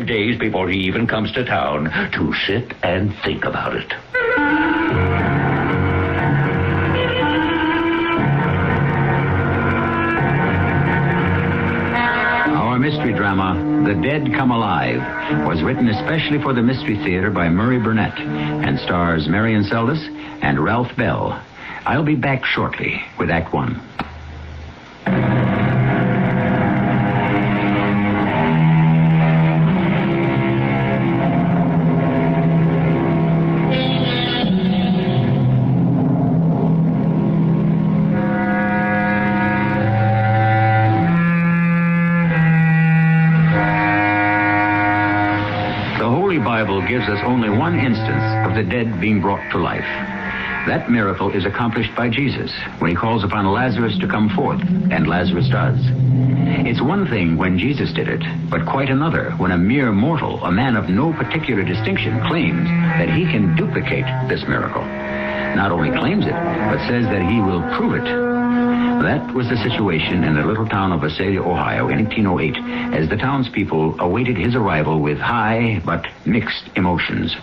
5 days before he even comes to town to sit and think about it. Our mystery drama, The Dead Come Alive, was written especially for the Mystery Theater by Murray Burnett and stars Marion Seldes and Ralph Bell. I'll be back shortly with Act One. Gives us only one instance of the dead being brought to life. That miracle is accomplished by Jesus when he calls upon Lazarus to come forth, and Lazarus does. It's one thing when Jesus did it, but quite another when a mere mortal, a man of no particular distinction, claims that he can duplicate this miracle. Not only claims it, but says that he will prove it. That was the situation in the little town of Visalia, Ohio, in 1808, as the townspeople awaited his arrival with high but mixed emotions.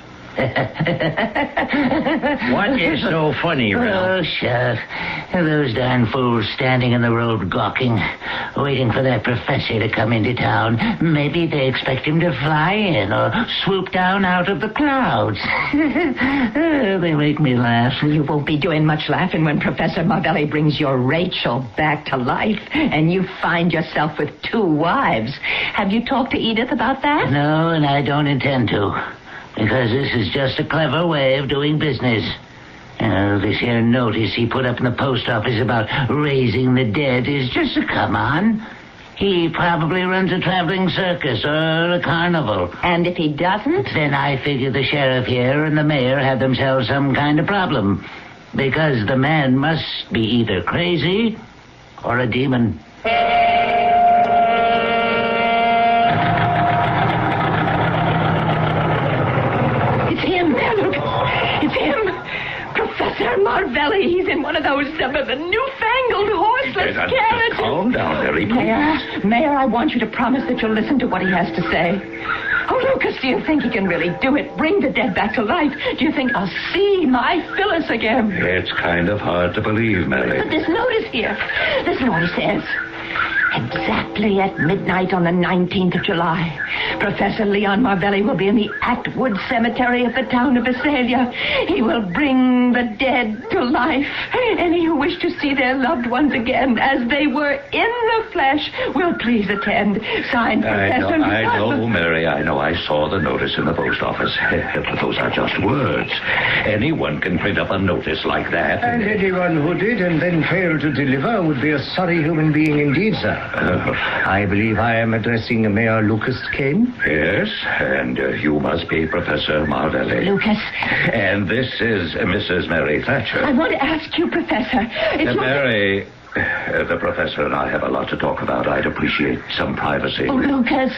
What is so funny, Ralph? Oh, sure. Those darn fools standing in the road gawking, waiting for that professor to come into town. Maybe they expect him to fly in or swoop down out of the clouds. They make me laugh. You won't be doing much laughing when Professor Marvelli brings your Rachel back to life and you find yourself with 2 wives. Have you talked to Edith about that? No, and I don't intend to. Because this is just a clever way of doing business. This here notice he put up in the post office about raising the dead is just a come-on. He probably runs a traveling circus or a carnival. And if he doesn't? Then I figure the sheriff here and the mayor have themselves some kind of problem. Because the man must be either crazy or a demon. Professor Marvelli, he's in one of those the newfangled horseless carriages. Calm down, Mary, please. Mayor, I want you to promise that you'll listen to what he has to say. Oh, Lucas, do you think he can really do it? Bring the dead back to life? Do you think I'll see my Phyllis again? It's kind of hard to believe, Mary. But this notice here. Listen to what he says. Exactly at midnight on the 19th of July, Professor Leon Marvelli will be in the Atwood Cemetery of the town of Visalia. He will bring the dead to life. Any who wish to see their loved ones again as they were in the flesh will please attend. Signed, Professor... I know, Mary, I know. I saw the notice in the post office. Those are just words. Anyone can print up a notice like that. And anyone who did and then failed to deliver would be a sorry human being indeed, sir. I believe I am addressing Mayor Lucas Kane. Yes, and you must be Professor Marvelli. Lucas. And this is Mrs. Mary Thatcher. I want to ask you, Professor. Mary, the professor and I have a lot to talk about. I'd appreciate some privacy. Oh, Lucas.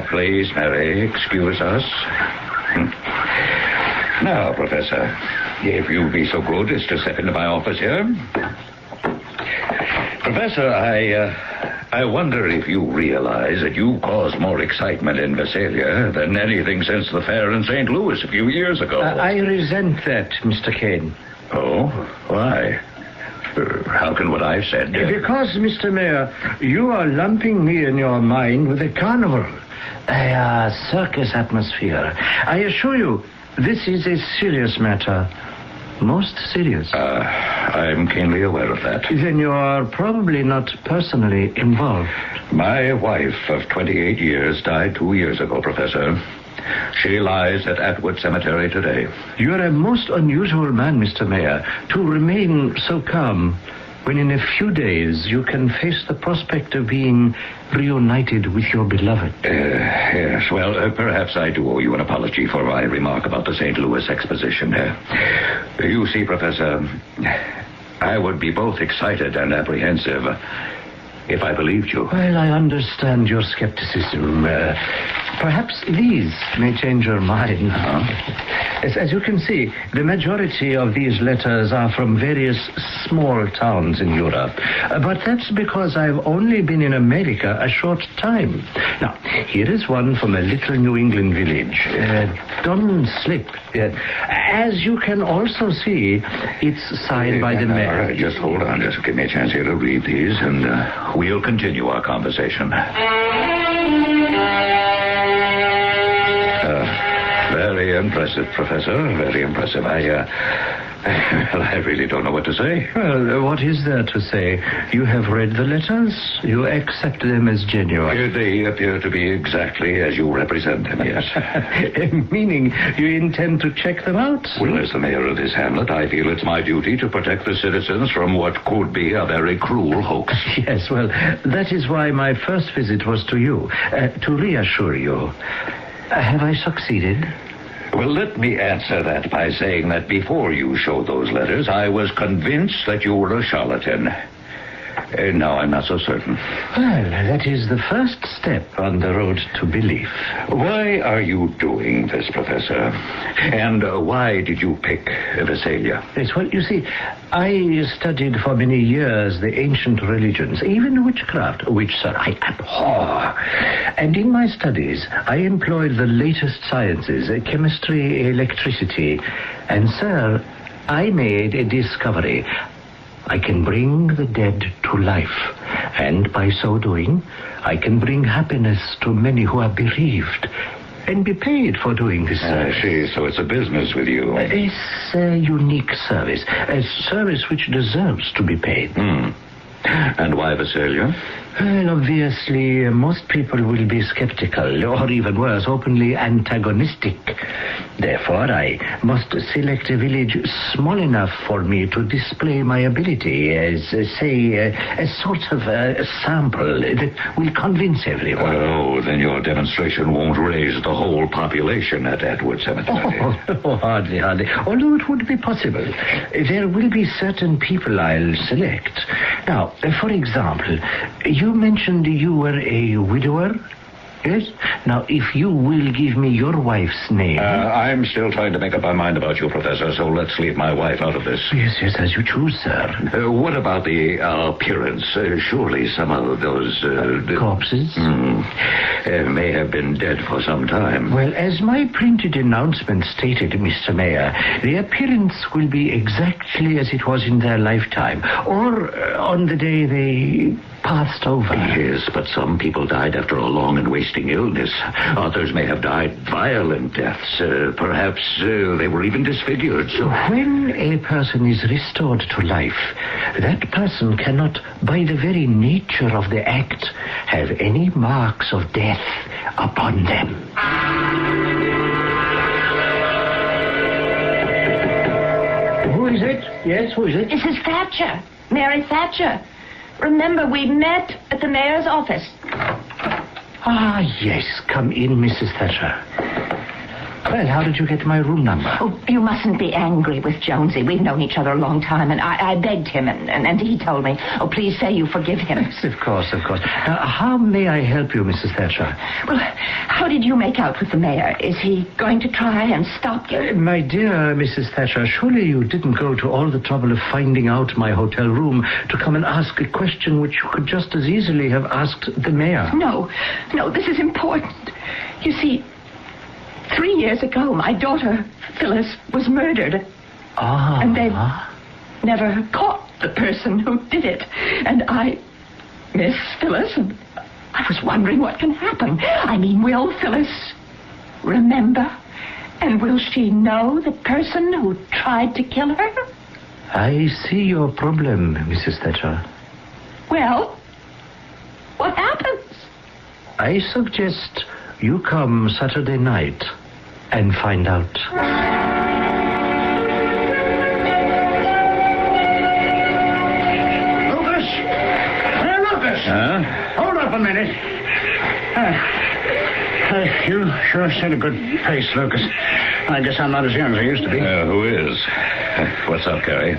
Please, Mary, excuse us. Now, Professor, if you'll be so good as to step into my office here. Professor, I wonder if you realize that you caused more excitement in Visalia than anything since the fair in St. Louis a few years ago. I resent that, Mr. Kane. Oh? Why? How can what I've said... Because, Mr. Mayor, you are lumping me in your mind with a carnival, a circus atmosphere. I assure you, this is a serious matter. Most serious. I'm keenly aware of that. Then you are probably not personally involved. My wife of 28 years died 2 years ago, Professor. She lies at Atwood Cemetery today. You are a most unusual man, Mr. Mayor, to remain so calm when in a few days you can face the prospect of being reunited with your beloved. Yes, well, perhaps I do owe you an apology for my remark about the St. Louis exposition. You see, Professor, I would be both excited and apprehensive if I believed you. Well, I understand your skepticism. Perhaps these may change your mind. As you can see, the majority of these letters are from various small towns in Europe. But that's because I've only been in America a short time. Now, here is one from a little New England village. Don't slip. As you can also see, it's signed by the mayor. All right, just hold on. Just give me a chance here to read these, and we'll continue our conversation. Very impressive, Professor. Very impressive. I really don't know what to say. Well, what is there to say? You have read the letters. You accept them as genuine. They appear to be exactly as you represent them, yes. Meaning you intend to check them out? Well, as the mayor of this hamlet, I feel it's my duty to protect the citizens from what could be a very cruel hoax. Yes, well, that is why my first visit was to you, to reassure you. Have I succeeded? Well, let me answer that by saying that before you showed those letters, I was convinced that you were a charlatan. Now I'm not so certain. Well, that is the first step on the road to belief. Why are you doing this, Professor? And why did you pick Visalia? Yes, well, you see, I studied for many years the ancient religions, even witchcraft, which, sir, I abhor. And in my studies, I employed the latest sciences, chemistry, electricity. And, sir, I made a discovery. I can bring the dead to life, and by so doing, I can bring happiness to many who are bereaved, and be paid for doing this service. I see, so it's a business with you. It's a unique service, a service which deserves to be paid. And why Visalia? Well, obviously, most people will be skeptical, or even worse, openly antagonistic. Therefore, I must select a village small enough for me to display my ability as, say, a sort of a sample that will convince everyone. Oh, then your demonstration won't raise the whole population at Atwood Cemetery. Oh, hardly. Although it would be possible. There will be certain people I'll select. Now, for example, you mentioned you were a widower? Yes? Now, if you will give me your wife's name... I'm still trying to make up my mind about you, Professor, so let's leave my wife out of this. Yes, as you choose, sir. What about the appearance? Surely some of those... corpses? May have been dead for some time. Well, as my printed announcement stated, Mr. Mayor, the appearance will be exactly as it was in their lifetime, or on the day they passed over. Yes, but some people died after a long and wasting illness. Others may have died violent deaths. Perhaps they were even disfigured. So when a person is restored to life, that person cannot, by the very nature of the act, have any marks of death upon them. Who is it? Yes, who is it? Mrs. Thatcher. Mary Thatcher. Remember, we met at the mayor's office. Ah, yes. Come in, Mrs. Thatcher. Well, how did you get my room number? Oh, you mustn't be angry with Jonesy. We've known each other a long time, and I begged him, and he told me. Oh, please say you forgive him. Yes, of course. Now, how may I help you, Mrs. Thatcher? Well, how did you make out with the mayor? Is he going to try and stop you? My dear Mrs. Thatcher, surely you didn't go to all the trouble of finding out my hotel room to come and ask a question which you could just as easily have asked the mayor. No, this is important. You see, 3 years ago, my daughter, Phyllis, was murdered. Ah. And they've never caught the person who did it. And I miss Phyllis, and I was wondering what can happen. I mean, will Phyllis remember? And will she know the person who tried to kill her? I see your problem, Mrs. Thatcher. Well, what happens? I suggest you come Saturday night and find out. Lucas! Hey, Lucas! Huh? Hold up a minute. You sure set a good pace, Lucas. I guess I'm not as young as I used to be. Who is? What's up, Carrie?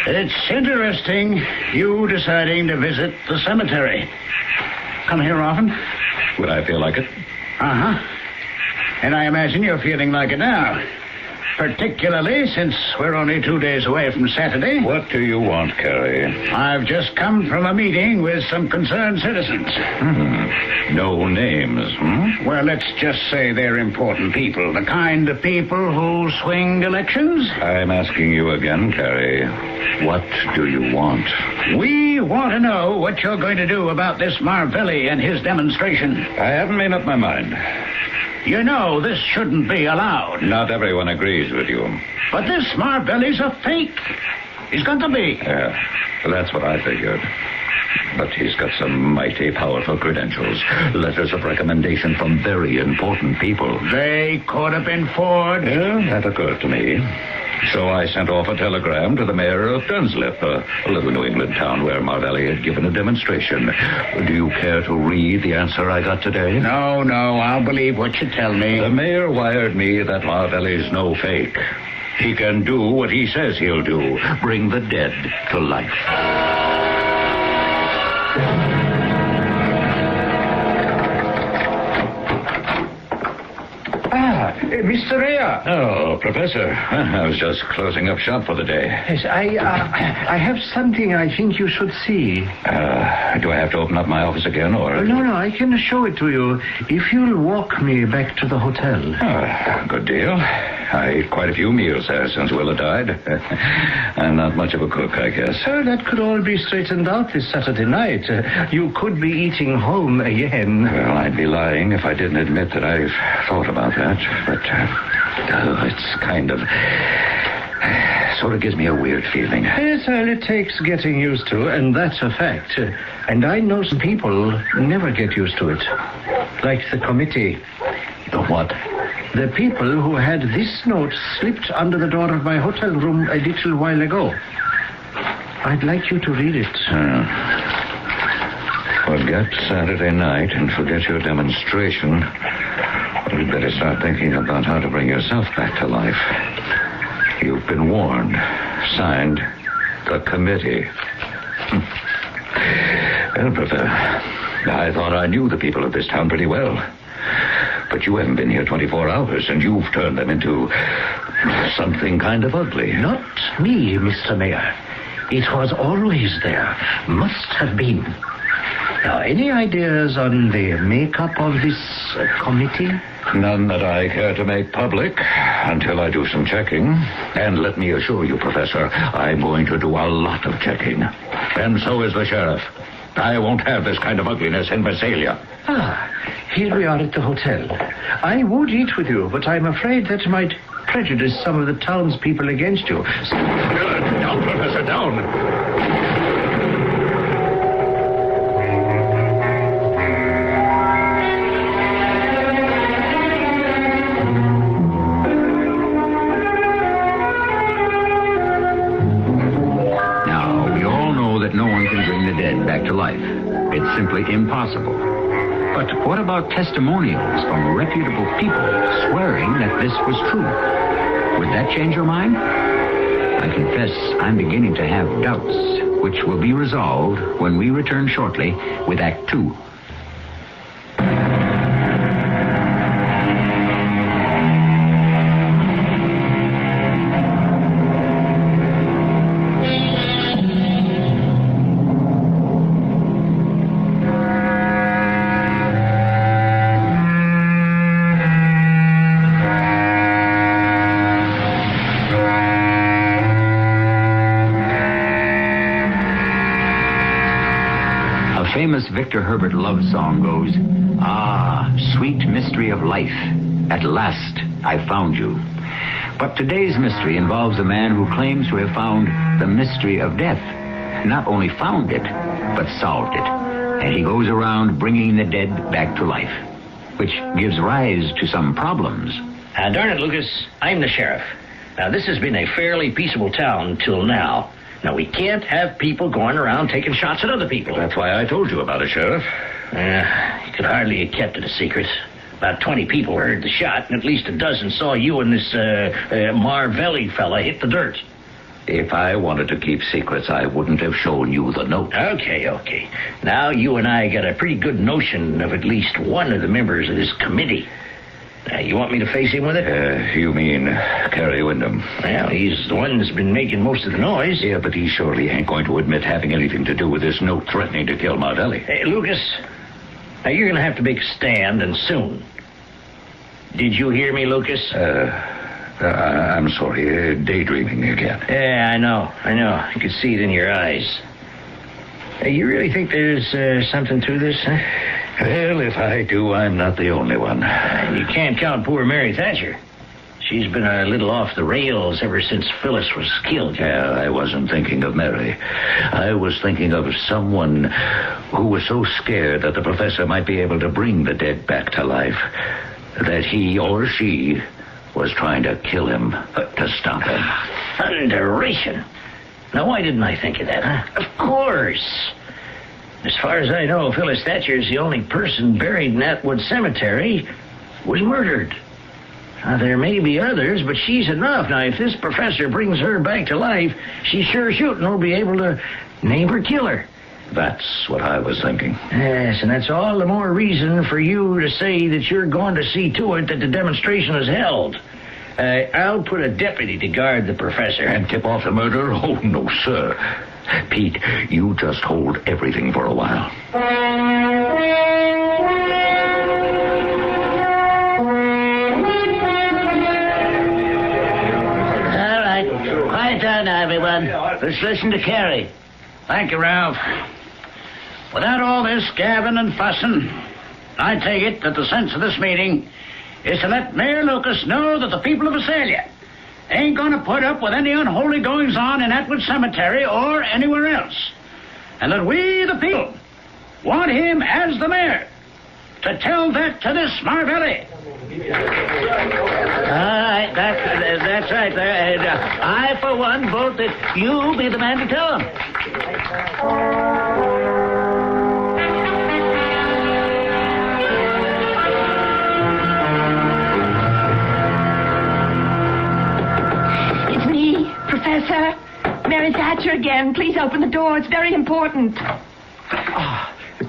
It's interesting, you deciding to visit the cemetery. Come here often? Would I feel like it? Uh-huh. And I imagine you're feeling like it now. Particularly since we're only 2 days away from Saturday. What do you want, Carrie? I've just come from a meeting with some concerned citizens. No names, Well, let's just say they're important people. The kind of people who swing elections. I'm asking you again, Carrie. What do you want? We want to know what you're going to do about this Marvelli and his demonstration. I haven't made up my mind. You know this shouldn't be allowed. Not everyone agrees with you. But this Marvelli's a fake. He's got to be. Yeah, that's what I figured. But he's got some mighty powerful credentials. Letters of recommendation from very important people. They could have been forged. Yeah, that occurred to me. So I sent off a telegram to the mayor of Dunslip, a little New England town where Marvelli had given a demonstration. Do you care to read the answer I got today? No, I'll believe what you tell me. The mayor wired me that Marvelli's no fake. He can do what he says he'll do. Bring the dead to life. Mr. Mayor. Oh, Professor. I was just closing up shop for the day. Yes, I have something I think you should see. Do I have to open up my office again, or...? No, I can show it to you if you'll walk me back to the hotel. Good deal. I ate quite a few meals there since Willa died. I'm not much of a cook, I guess. That could all be straightened out this Saturday night. You could be eating home again. Well, I'd be lying if I didn't admit that I've thought about that. But, it's kind of... sort of gives me a weird feeling. Yes, well, it takes getting used to, and that's a fact. And I know some people never get used to it. Like the committee. The what? The people who had this note slipped under the door of my hotel room a little while ago. I'd like you to read it. Forget Saturday night and forget your demonstration. Well, you'd better start thinking about how to bring yourself back to life. You've been warned. Signed, the committee. Well, Professor, I thought I knew the people of this town pretty well. But you haven't been here 24 hours, and you've turned them into something kind of ugly. Not me, Mr. Mayor. It was always there. Must have been. Now, any ideas on the makeup of this committee? None that I care to make public until I do some checking. And let me assure you, Professor, I'm going to do a lot of checking. And so is the sheriff. I won't have this kind of ugliness in Visalia. Here we are at the hotel. I would eat with you, but I'm afraid that might prejudice some of the townspeople against you. Down, Professor, down. No one can bring the dead back to life. It's simply impossible. But what about testimonials from reputable people swearing that this was true? Would that change your mind? I confess I'm beginning to have doubts, which will be resolved when we return shortly with Act 2. Famous Victor Herbert love song goes, "Ah, sweet mystery of life, at last I found you." But today's mystery involves a man who claims to have found the mystery of death. Not only found it, but solved it. And he goes around bringing the dead back to life, which gives rise to some problems. Darn it, Lucas, I'm the sheriff. Now, this has been a fairly peaceable town till now. Now, we can't have people going around taking shots at other people. That's why I told you about it, Sheriff. You could hardly have kept it a secret. About 20 people heard the shot, and at least a dozen saw you and this Marvelli fella hit the dirt. If I wanted to keep secrets, I wouldn't have shown you the note. Okay. Now, you and I got a pretty good notion of at least one of the members of this committee. You want me to face him with it? You mean Carrie Wyndham? Well, he's the one that's been making most of the noise. Yeah, but he surely ain't going to admit having anything to do with this note threatening to kill Marvelli. Hey, Lucas, now you're going to have to make a stand, and soon. Did you hear me, Lucas? I'm sorry, daydreaming again. Yeah, I know. I could see it in your eyes. You really think there's something to this, huh? Well, if I do, I'm not the only one. You can't count poor Mary Thatcher. She's been a little off the rails ever since Phyllis was killed. Yeah, I wasn't thinking of Mary. I was thinking of someone who was so scared that the professor might be able to bring the dead back to life that he or she was trying to kill him to stop him. Thunderation. Now, why didn't I think of that, huh? Of course. As far as I know, Phyllis Thatcher is the only person buried in Atwood Cemetery was murdered. Now, there may be others, but she's enough. Now, if this professor brings her back to life, she sure shooting will be able to name her killer. That's what I was thinking. Yes, and that's all the more reason for you to say that you're going to see to it that the demonstration is held. I'll put a deputy to guard the professor. And tip off the murder? Oh, no, sir. Pete, you just hold everything for a while. All right. Quiet down now, everyone. Let's listen to Carrie. Thank you, Ralph. Without all this gabbing and fussing, I take it that the sense of this meeting is to let Mayor Lucas know that the people of Visalia ain't going to put up with any unholy goings-on in Atwood Cemetery or anywhere else. And that we, the people, want him as the mayor to tell that to this Marvelli. All right, that's right there. And, I, for one, vote that you be the man to tell him. It's me, Professor. Mary Thatcher again. Please open the door. It's very important.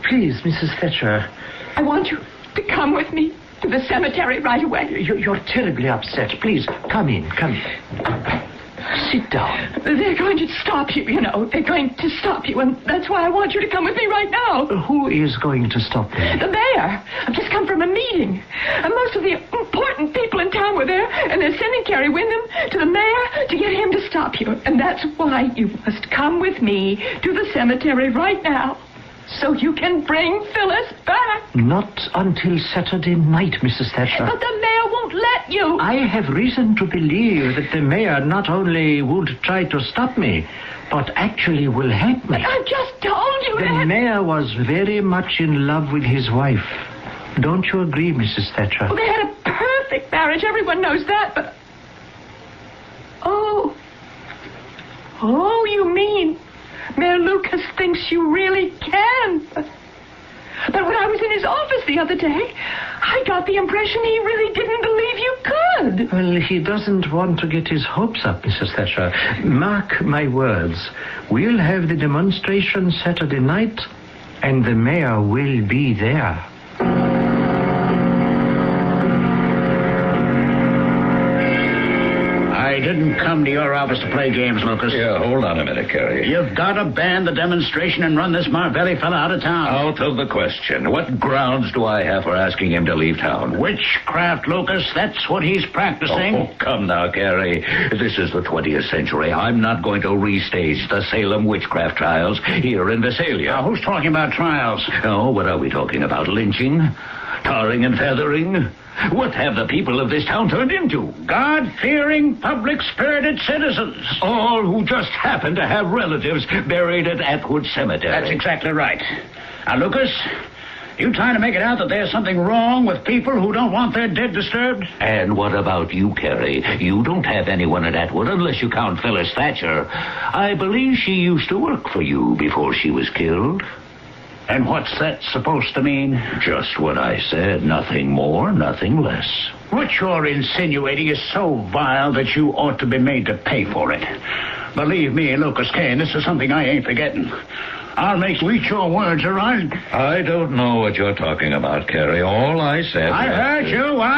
Please, Mrs. Thatcher. I want you to come with me to the cemetery right away. You're terribly upset. Please, come in. Sit down. They're going to stop you, you know. They're going to stop you, and that's why I want you to come with me right now. Who is going to stop me? The mayor. I've just come from a meeting. And most of the important people in town were there, and they're sending Carrie Wyndham to the mayor to get him to stop you. And that's why you must come with me to the cemetery right now, so you can bring Phyllis back. Not until Saturday night, Mrs. Thatcher. But the mayor won't let you. I have reason to believe that the mayor not only would try to stop me, but actually will help me. I've just told you The that. mayor was very much in love with his wife. Don't you agree, Mrs. Thatcher? Well, they had a perfect marriage. Everyone knows that, but... Oh, you mean Mayor Lucas thinks you really can. But when I was in his office the other day, I got the impression he really didn't believe you could. Well, he doesn't want to get his hopes up, Mrs. Thatcher. Mark my words. We'll have the demonstration Saturday night, and the mayor will be there. I didn't come to your office to play games, Lucas. Yeah, hold on a minute, Carrie. You've got to ban the demonstration and run this Marvelli fella out of town. Out of the question. What grounds do I have for asking him to leave town? Witchcraft, Lucas. That's what he's practicing. Oh, come now, Carrie. This is the 20th century. I'm not going to restage the Salem witchcraft trials here in Visalia. Now, who's talking about trials? Oh, what are we talking about? Lynching? Tarring and feathering? What have the people of this town turned into? God-fearing, public-spirited citizens. All who just happen to have relatives buried at Atwood Cemetery. That's exactly right. Now, Lucas, you trying to make it out that there's something wrong with people who don't want their dead disturbed? And what about you, Carrie? You don't have anyone at Atwood unless you count Phyllis Thatcher. I believe she used to work for you before she was killed. And what's that supposed to mean? Just what I said. Nothing more, nothing less. What you're insinuating is so vile that you ought to be made to pay for it. Believe me, Lucas Kane, this is something I ain't forgetting. I'll make you eat your words, all right? I don't know what you're talking about, Carrie. All I said I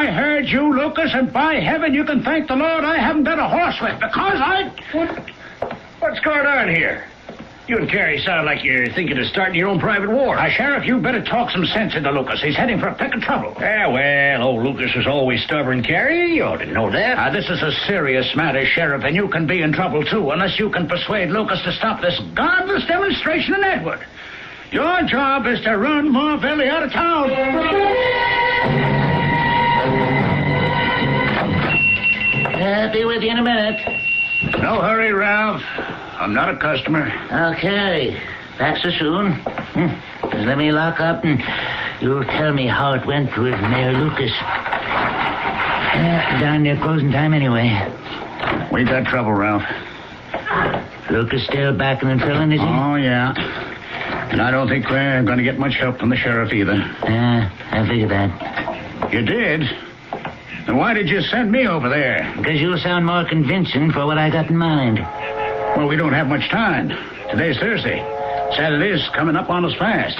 heard you, Lucas, and by heaven, you can thank the Lord I haven't been a horsewhip, because What's going on here? You and Carrie sound like you're thinking of starting your own private war. Sheriff, you better talk some sense into Lucas. He's heading for a peck of trouble. Yeah, well, old Lucas was always stubborn, Carrie. You ought to know that. This is a serious matter, Sheriff, and you can be in trouble, too, unless you can persuade Lucas to stop this godless demonstration in Edward. Your job is to run Marvelli out of town. Be with you in a minute. No hurry, Ralph. I'm not a customer. Okay. Back so soon. Just let me lock up and you'll tell me how it went with Mayor Lucas. Down near closing time anyway. We got trouble, Ralph. Lucas still backing and filling, is he? Oh, yeah. And I don't think we're going to get much help from the sheriff either. I figured that. You did? Then why did you send me over there? Because you'll sound more convincing for what I got in mind. Well, we don't have much time. Today's Thursday. Saturday's coming up on us fast.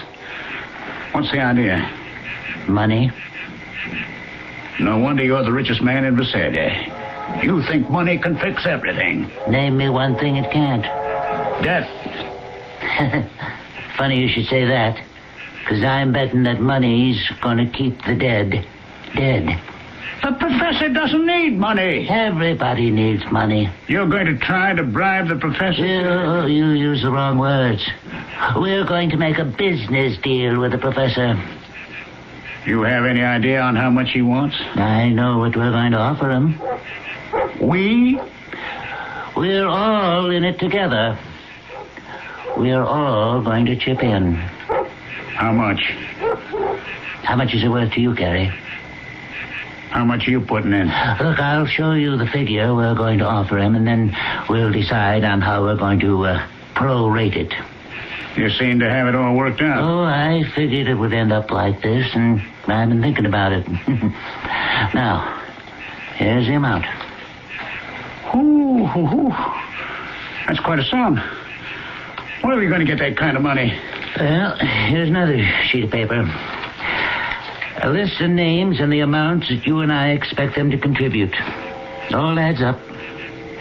What's the idea? Money. No wonder you're the richest man in Visalia. You think money can fix everything. Name me one thing it can't. Death. Funny you should say that. Because I'm betting that money's going to keep the dead dead. The professor doesn't need money. Everybody needs money. You're going to try to bribe the professor? You use the wrong words. We're going to make a business deal with the professor. You have any idea on how much he wants? I know what we're going to offer him. We? We're all in it together. We're all going to chip in. How much? How much is it worth to you, Carrie? How much are you putting in? Look, I'll show you the figure we're going to offer him, and then we'll decide on how we're going to prorate it. You seem to have it all worked out. Oh, I figured it would end up like this, and I've been thinking about it. Now, here's the amount. Ooh. That's quite a sum. Where are we going to get that kind of money? Well, here's another sheet of paper. A list of names and the amounts that you and I expect them to contribute. All adds up.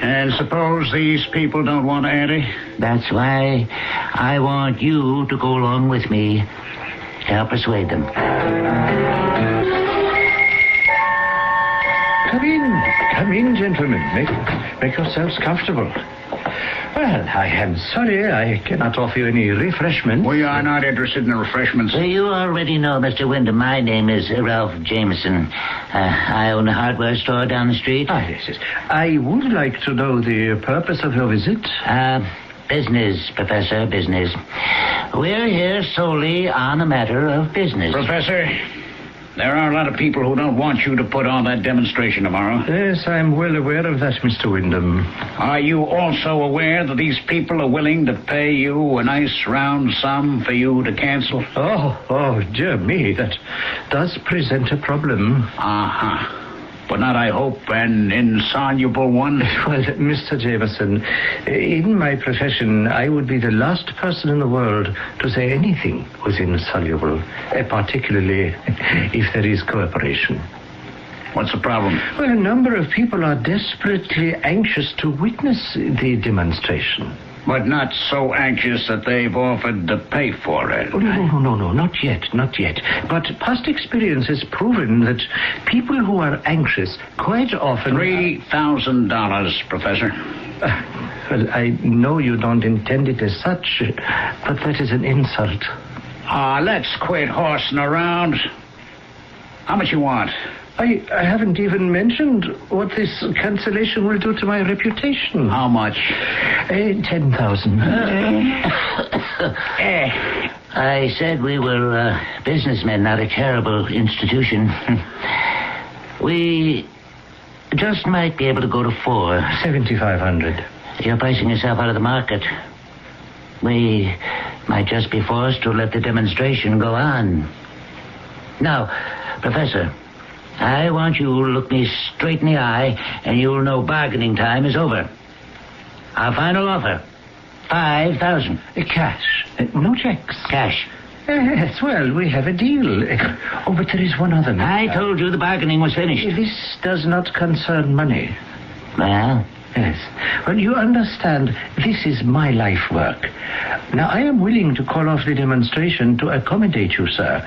And suppose these people don't want to ante? That's why I want you to go along with me to help persuade them. Come in, gentlemen. Make yourselves comfortable. Well, I am sorry I cannot offer you any refreshments. We are not interested in the refreshments. You already know, Mr. Wyndham. My name is Ralph Jameson. I own a hardware store down the street. Yes. I would like to know the purpose of your visit. Business, Professor, business. We're here solely on a matter of business. Professor, there are a lot of people who don't want you to put on that demonstration tomorrow. Yes, I'm well aware of that, Mr. Wyndham. Are you also aware that these people are willing to pay you a nice round sum for you to cancel? Oh, dear me, that does present a problem. Uh-huh. But not, I hope, an insoluble one. Well, Mr. Jameson, in my profession, I would be the last person in the world to say anything was insoluble, particularly if there is cooperation. What's the problem? Well, a number of people are desperately anxious to witness the demonstration. But not so anxious that they've offered to pay for it. Oh, no, not yet. But past experience has proven that people who are anxious quite often... $3,000, Professor. Well, I know you don't intend it as such, but that is an insult. Let's quit horsing around. How much you want? I haven't even mentioned what this cancellation will do to my reputation. How much? 10,000. I said we were businessmen, not a charitable institution. We just might be able to go to 4. 7,500. You're pricing yourself out of the market. We might just be forced to let the demonstration go on. Now, Professor, I want you to look me straight in the eye, and you'll know bargaining time is over. Our final offer, 5,000. Cash. No checks. Cash. Yes, well, we have a deal. Oh, but there is one other matter. I told you the bargaining was finished. This does not concern money. Well, Yes. Well, you understand, this is my life work. Now, I am willing to call off the demonstration to accommodate you, sir.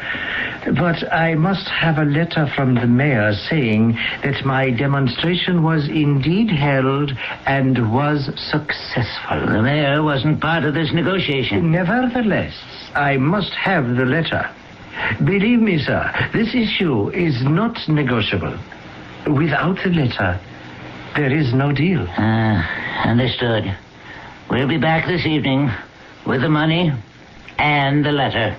But I must have a letter from the mayor saying that my demonstration was indeed held and was successful. the mayor wasn't part of this negotiation. Nevertheless, I must have the letter. Believe me, sir, this issue is not negotiable. Without the letter, there is no deal. Understood. We'll be back this evening with the money and the letter.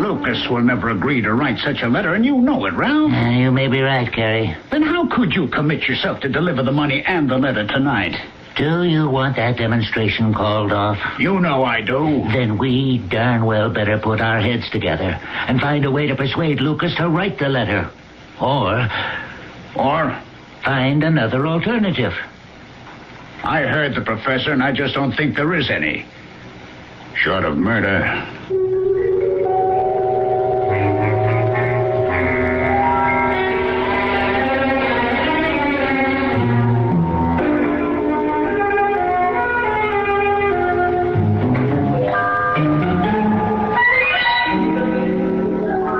Lucas will never agree to write such a letter, and you know it, Ralph. You may be right, Carrie. Then how could you commit yourself to deliver the money and the letter tonight? Do you want that demonstration called off? You know I do. Then we darn well better put our heads together and find a way to persuade Lucas to write the letter. Or find another alternative. I heard the professor, and I just don't think there is any. Short of murder.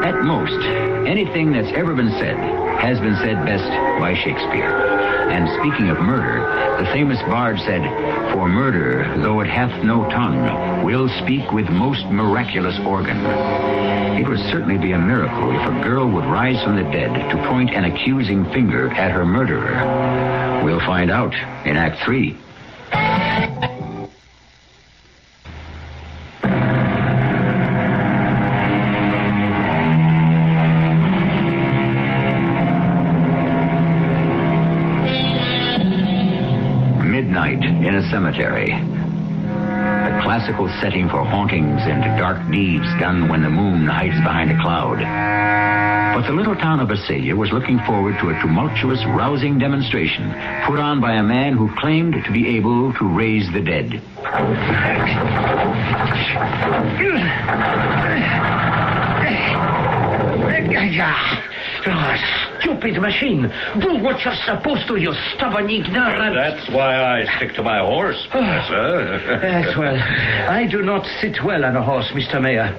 At most, anything that's ever been said has been said best by Shakespeare. And speaking of murder, the famous bard said, "For murder, though it hath no tongue, will speak with most miraculous organ." It would certainly be a miracle if a girl would rise from the dead to point an accusing finger at her murderer. We'll find out in Act 3. Midnight in a cemetery. The classical setting for hauntings and dark deeds done when the moon hides behind a cloud. But the little town of Visalia was looking forward to a tumultuous, rousing demonstration put on by a man who claimed to be able to raise the dead. Stupid machine! Do what you're supposed to, you stubborn ignorant! That's why I stick to my horse, Professor. Yes, well, I do not sit well on a horse, Mr. Mayor.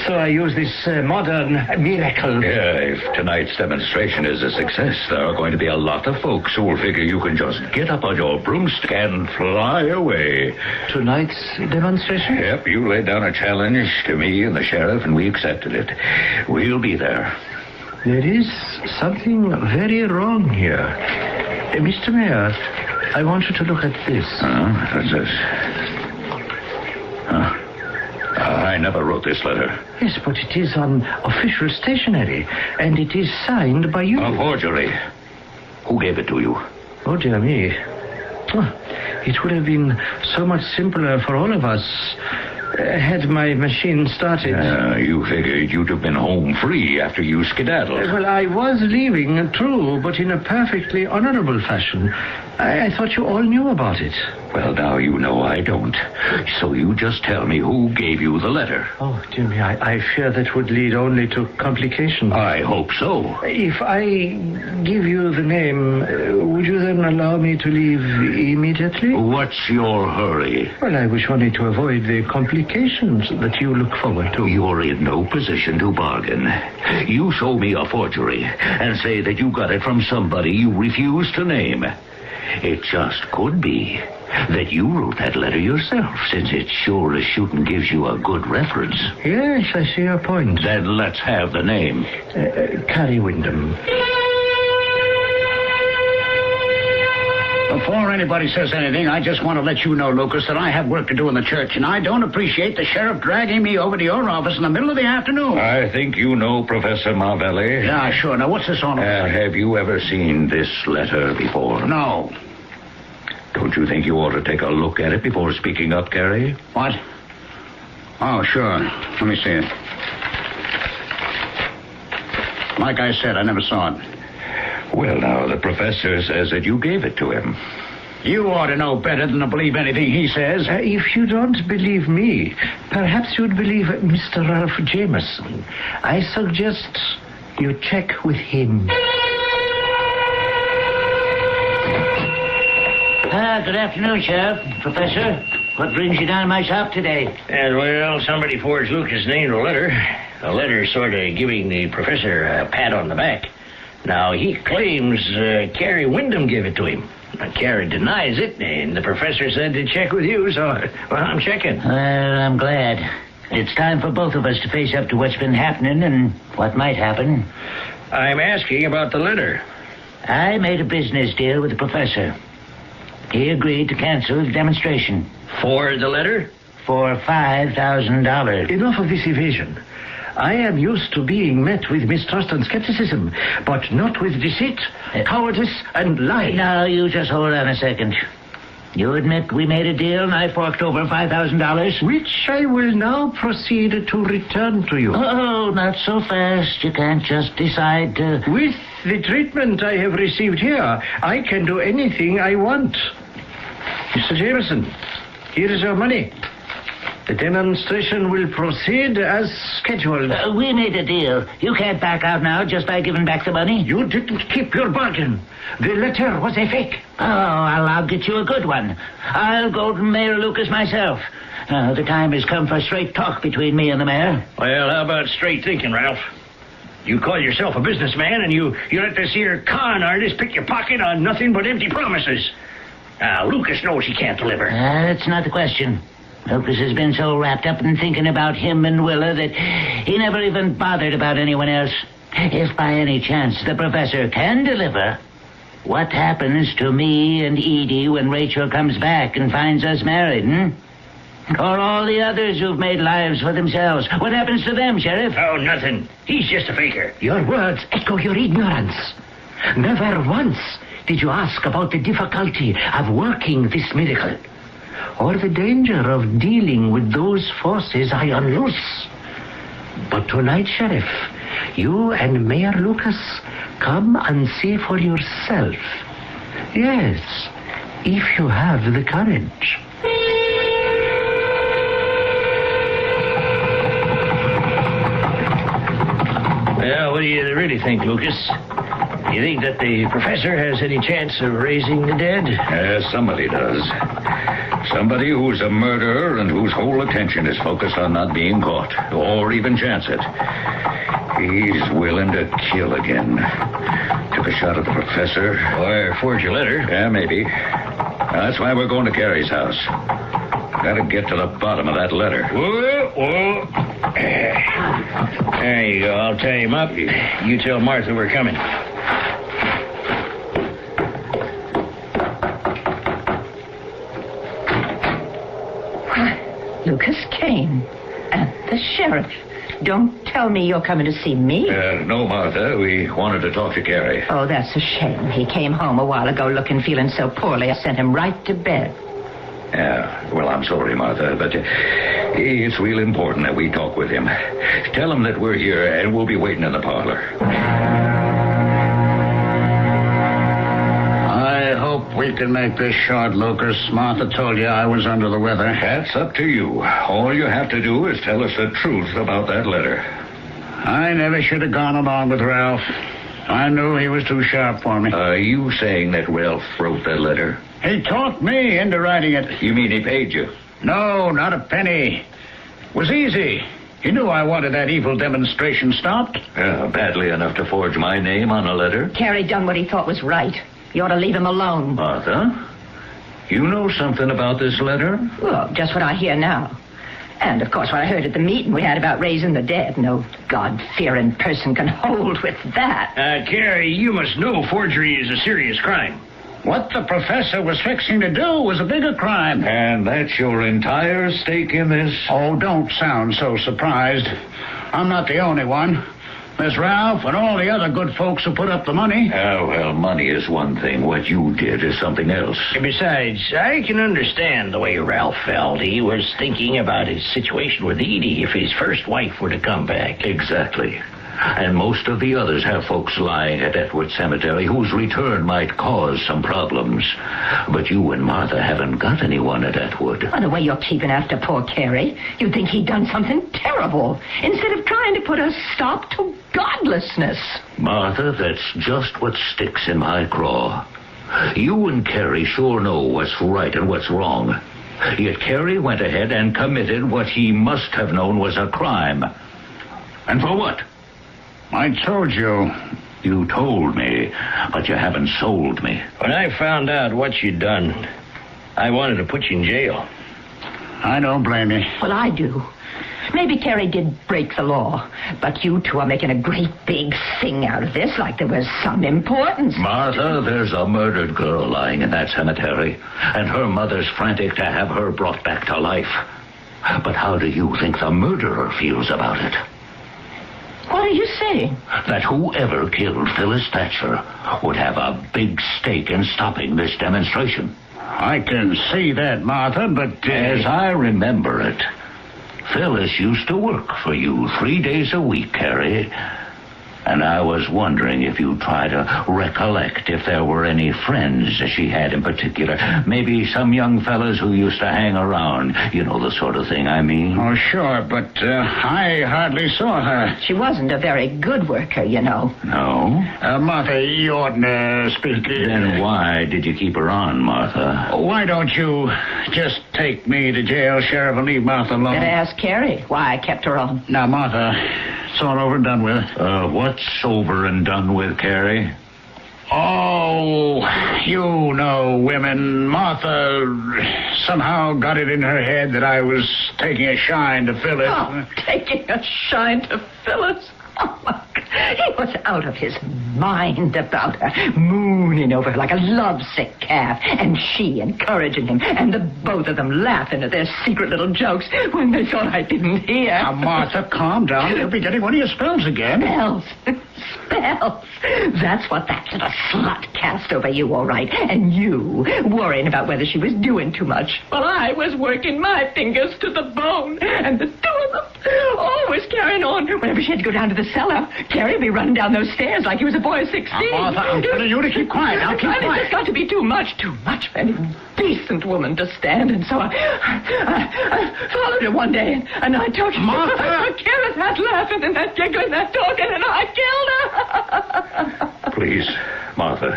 So I use this modern miracle. Yeah, if tonight's demonstration is a success, there are going to be a lot of folks who will figure you can just get up on your broomstick and fly away. Tonight's demonstration? Yep, you laid down a challenge to me and the sheriff, and we accepted it. We'll be there. There is something very wrong here. Mr. Mayor, I want you to look at this. What's this? I never wrote this letter. Yes, but it is on official stationery, and it is signed by you. A forgery. Who gave it to you? Oh, dear me. It would have been so much simpler for all of us had my machine started. You figured you'd have been home free after you skedaddled. Well, I was leaving, true, but in a perfectly honorable fashion. I thought you all knew about it. Well, now you know I don't. So you just tell me who gave you the letter. Oh, dear me, I fear that would lead only to complications. I hope so. If I give you the name, would you then allow me to leave immediately? What's your hurry? Well, I wish only to avoid the complications that you look forward to. You're in no position to bargain. You show me a forgery and say that you got it from somebody you refuse to name. It just could be that you wrote that letter yourself, since it sure as shooting gives you a good reference. Yes, I see your point. Then let's have the name. Carrie Wyndham. Before anybody says anything, I just want to let you know, Lucas, that I have work to do in the church, and I don't appreciate the sheriff dragging me over to your office in the middle of the afternoon. I think you know Professor Marvelli. Yeah, sure. Now, what's this on? Have you ever seen this letter before? No. Don't you think you ought to take a look at it before speaking up, Carrie? What? Oh, sure. Let me see it. Like I said, I never saw it. Well, now, the professor says that you gave it to him. You ought to know better than to believe anything he says. If you don't believe me, perhaps you'd believe Mr. Ralph Jameson. I suggest you check with him. Good afternoon, Sheriff. Professor, what brings you down to my shop today? Well, somebody forged Lucas' name to a letter. A letter sort of giving the professor a pat on the back. Now, he claims Carrie Wyndham gave it to him. Carrie denies it, and the professor said to check with you, so, well, I'm checking. Well, I'm glad. It's time for both of us to face up to what's been happening and what might happen. I'm asking about the letter. I made a business deal with the professor. He agreed to cancel the demonstration. For the letter? For $5,000. Enough of this evasion. I am used to being met with mistrust and skepticism, but not with deceit, cowardice, and lying. Now, you just hold on a second. You admit we made a deal and I forked over $5,000? Which I will now proceed to return to you. Oh, not so fast. You can't just decide to... With the treatment I have received here, I can do anything I want. Mr. Jameson, here is your money. The demonstration will proceed as scheduled. We made a deal. You can't back out now just by giving back the money. You didn't keep your bargain. The letter was a fake. Oh, I'll get you a good one. I'll go to Mayor Lucas myself. The time has come for straight talk between me and the mayor. Well, how about straight thinking, Ralph? You call yourself a businessman, and you let this here con artist pick your pocket on nothing but empty promises. Now, Lucas knows he can't deliver. That's not the question. Lucas has been so wrapped up in thinking about him and Willa that he never even bothered about anyone else. If by any chance the professor can deliver, what happens to me and Edie when Rachel comes back and finds us married, Or all the others who've made lives for themselves? What happens to them, Sheriff? Oh, nothing. He's just a faker. Your words echo your ignorance. Never once did you ask about the difficulty of working this miracle, or the danger of dealing with those forces I unloose. But tonight, Sheriff, you and Mayor Lucas come and see for yourself. Yes, if you have the courage. Well, what do you really think, Lucas? You think that the professor has any chance of raising the dead? Somebody does. Somebody who's a murderer and whose whole attention is focused on not being caught, or even chance it. He's willing to kill again. Took a shot at the professor. Or forge a letter. Yeah, maybe. That's why we're going to Carrie's house. Gotta get to the bottom of that letter. Whoa. There you go. I'll tie him up. You tell Martha we're coming. Lucas Kane and the sheriff. Don't tell me you're coming to see me. No, Martha. We wanted to talk to Carrie. Oh, that's a shame. He came home a while ago feeling so poorly. I sent him right to bed. Yeah, well, I'm sorry, Martha, but it's real important that we talk with him. Tell him that we're here and we'll be waiting in the parlor. I hope we can make this short, Lucas. Martha told you I was under the weather. That's up to you. All you have to do is tell us the truth about that letter. I never should have gone along with Ralph. I knew he was too sharp for me. Are you saying that Ralph wrote that letter? He talked me into writing it. You mean he paid you? No, not a penny. It was easy. He knew I wanted that evil demonstration stopped. Badly enough to forge my name on a letter? Carrie done what he thought was right. You ought to leave him alone. Martha, you know something about this letter? Well, just what I hear now. And, of course, what I heard at the meeting we had about raising the dead. No God-fearing person can hold with that. Carrie, you must know forgery is a serious crime. What the professor was fixing to do was a bigger crime. And that's your entire stake in this? Oh, don't sound so surprised. I'm not the only one. There's Ralph and all the other good folks who put up the money. Well, money is one thing. What you did is something else. Besides, I can understand the way Ralph felt. He was thinking about his situation with Edie if his first wife were to come back. Exactly. And most of the others have folks lying at Atwood Cemetery whose return might cause some problems. But you and Martha haven't got anyone at Atwood. By the way you're keeping after poor Carey, you'd think he'd done something terrible, instead of trying to put a stop to godlessness. Martha, that's just what sticks in my craw. You and Carey sure know what's right and what's wrong. Yet Carey went ahead and committed what he must have known was a crime. And for what? I told you. You told me, but you haven't sold me. When I found out what you'd done, I wanted to put you in jail. I don't blame you. Well, I do. Maybe Carey did break the law, but you two are making a great big thing out of this, like there was some importance. Martha, there's a murdered girl lying in that cemetery, and her mother's frantic to have her brought back to life. But how do you think the murderer feels about it? What are you saying? That whoever killed Phyllis Thatcher would have a big stake in stopping this demonstration. I can see that, Martha, but... As I remember it, Phyllis used to work for you 3 days a week, Carey. And I was wondering if you'd try to recollect if there were any friends she had in particular. Maybe some young fellas who used to hang around. You know the sort of thing I mean. Oh, sure, but I hardly saw her. She wasn't a very good worker, you know. No? Martha, you oughtn't to speak... Then why did you keep her on, Martha? Why don't you just take me to jail, Sheriff, and leave Martha alone? Better ask Carey why I kept her on. Now, Martha, it's all over and done with. What's over and done with, Carey? Oh, you know women. Martha somehow got it in her head that I was taking a shine to Phyllis. Oh, taking a shine to Phyllis? Oh, my God. He was out of his mind about her, mooning over her like a lovesick calf, and she encouraging him, and the both of them laughing at their secret little jokes when they thought I didn't hear. Now, Martha, calm down. You'll be getting one of your spells again. Spells. Spells. That's what that little slut cast over you, all right. And you worrying about whether she was doing too much. Well, I was working my fingers to the bone, and the two of them always carrying on. Whenever she had to go down to the cellar, Carey would be running down those stairs like he was a boy of 16. Now, Martha, I'm telling you to keep quiet. Now, keep And quiet. it's just got to be too much for any decent woman to stand. And so I followed her one day, and I told her, Martha! Carey, that laughing and that giggling, that talking, and I killed her. Please, Martha.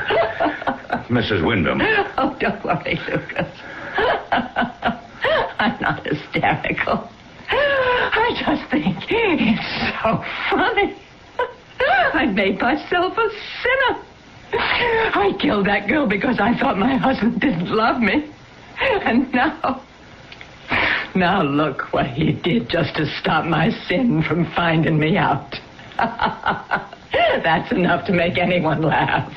Mrs. Wyndham. Oh, don't worry, Lucas. I'm not hysterical. I just think it's so funny. I made myself a sinner. I killed that girl because I thought my husband didn't love me. And now look what he did just to stop my sin from finding me out. That's enough to make anyone laugh.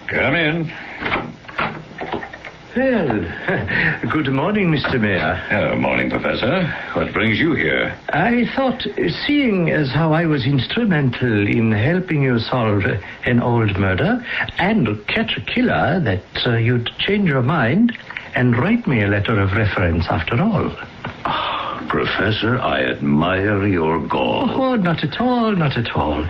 Come in. Well, good morning, Mr. Mayor. Morning, Professor. What brings you here? I thought, seeing as how I was instrumental in helping you solve an old murder and catch a killer, that you'd change your mind and write me a letter of reference after all. Professor, I admire your gall. Oh, not at all, not at all.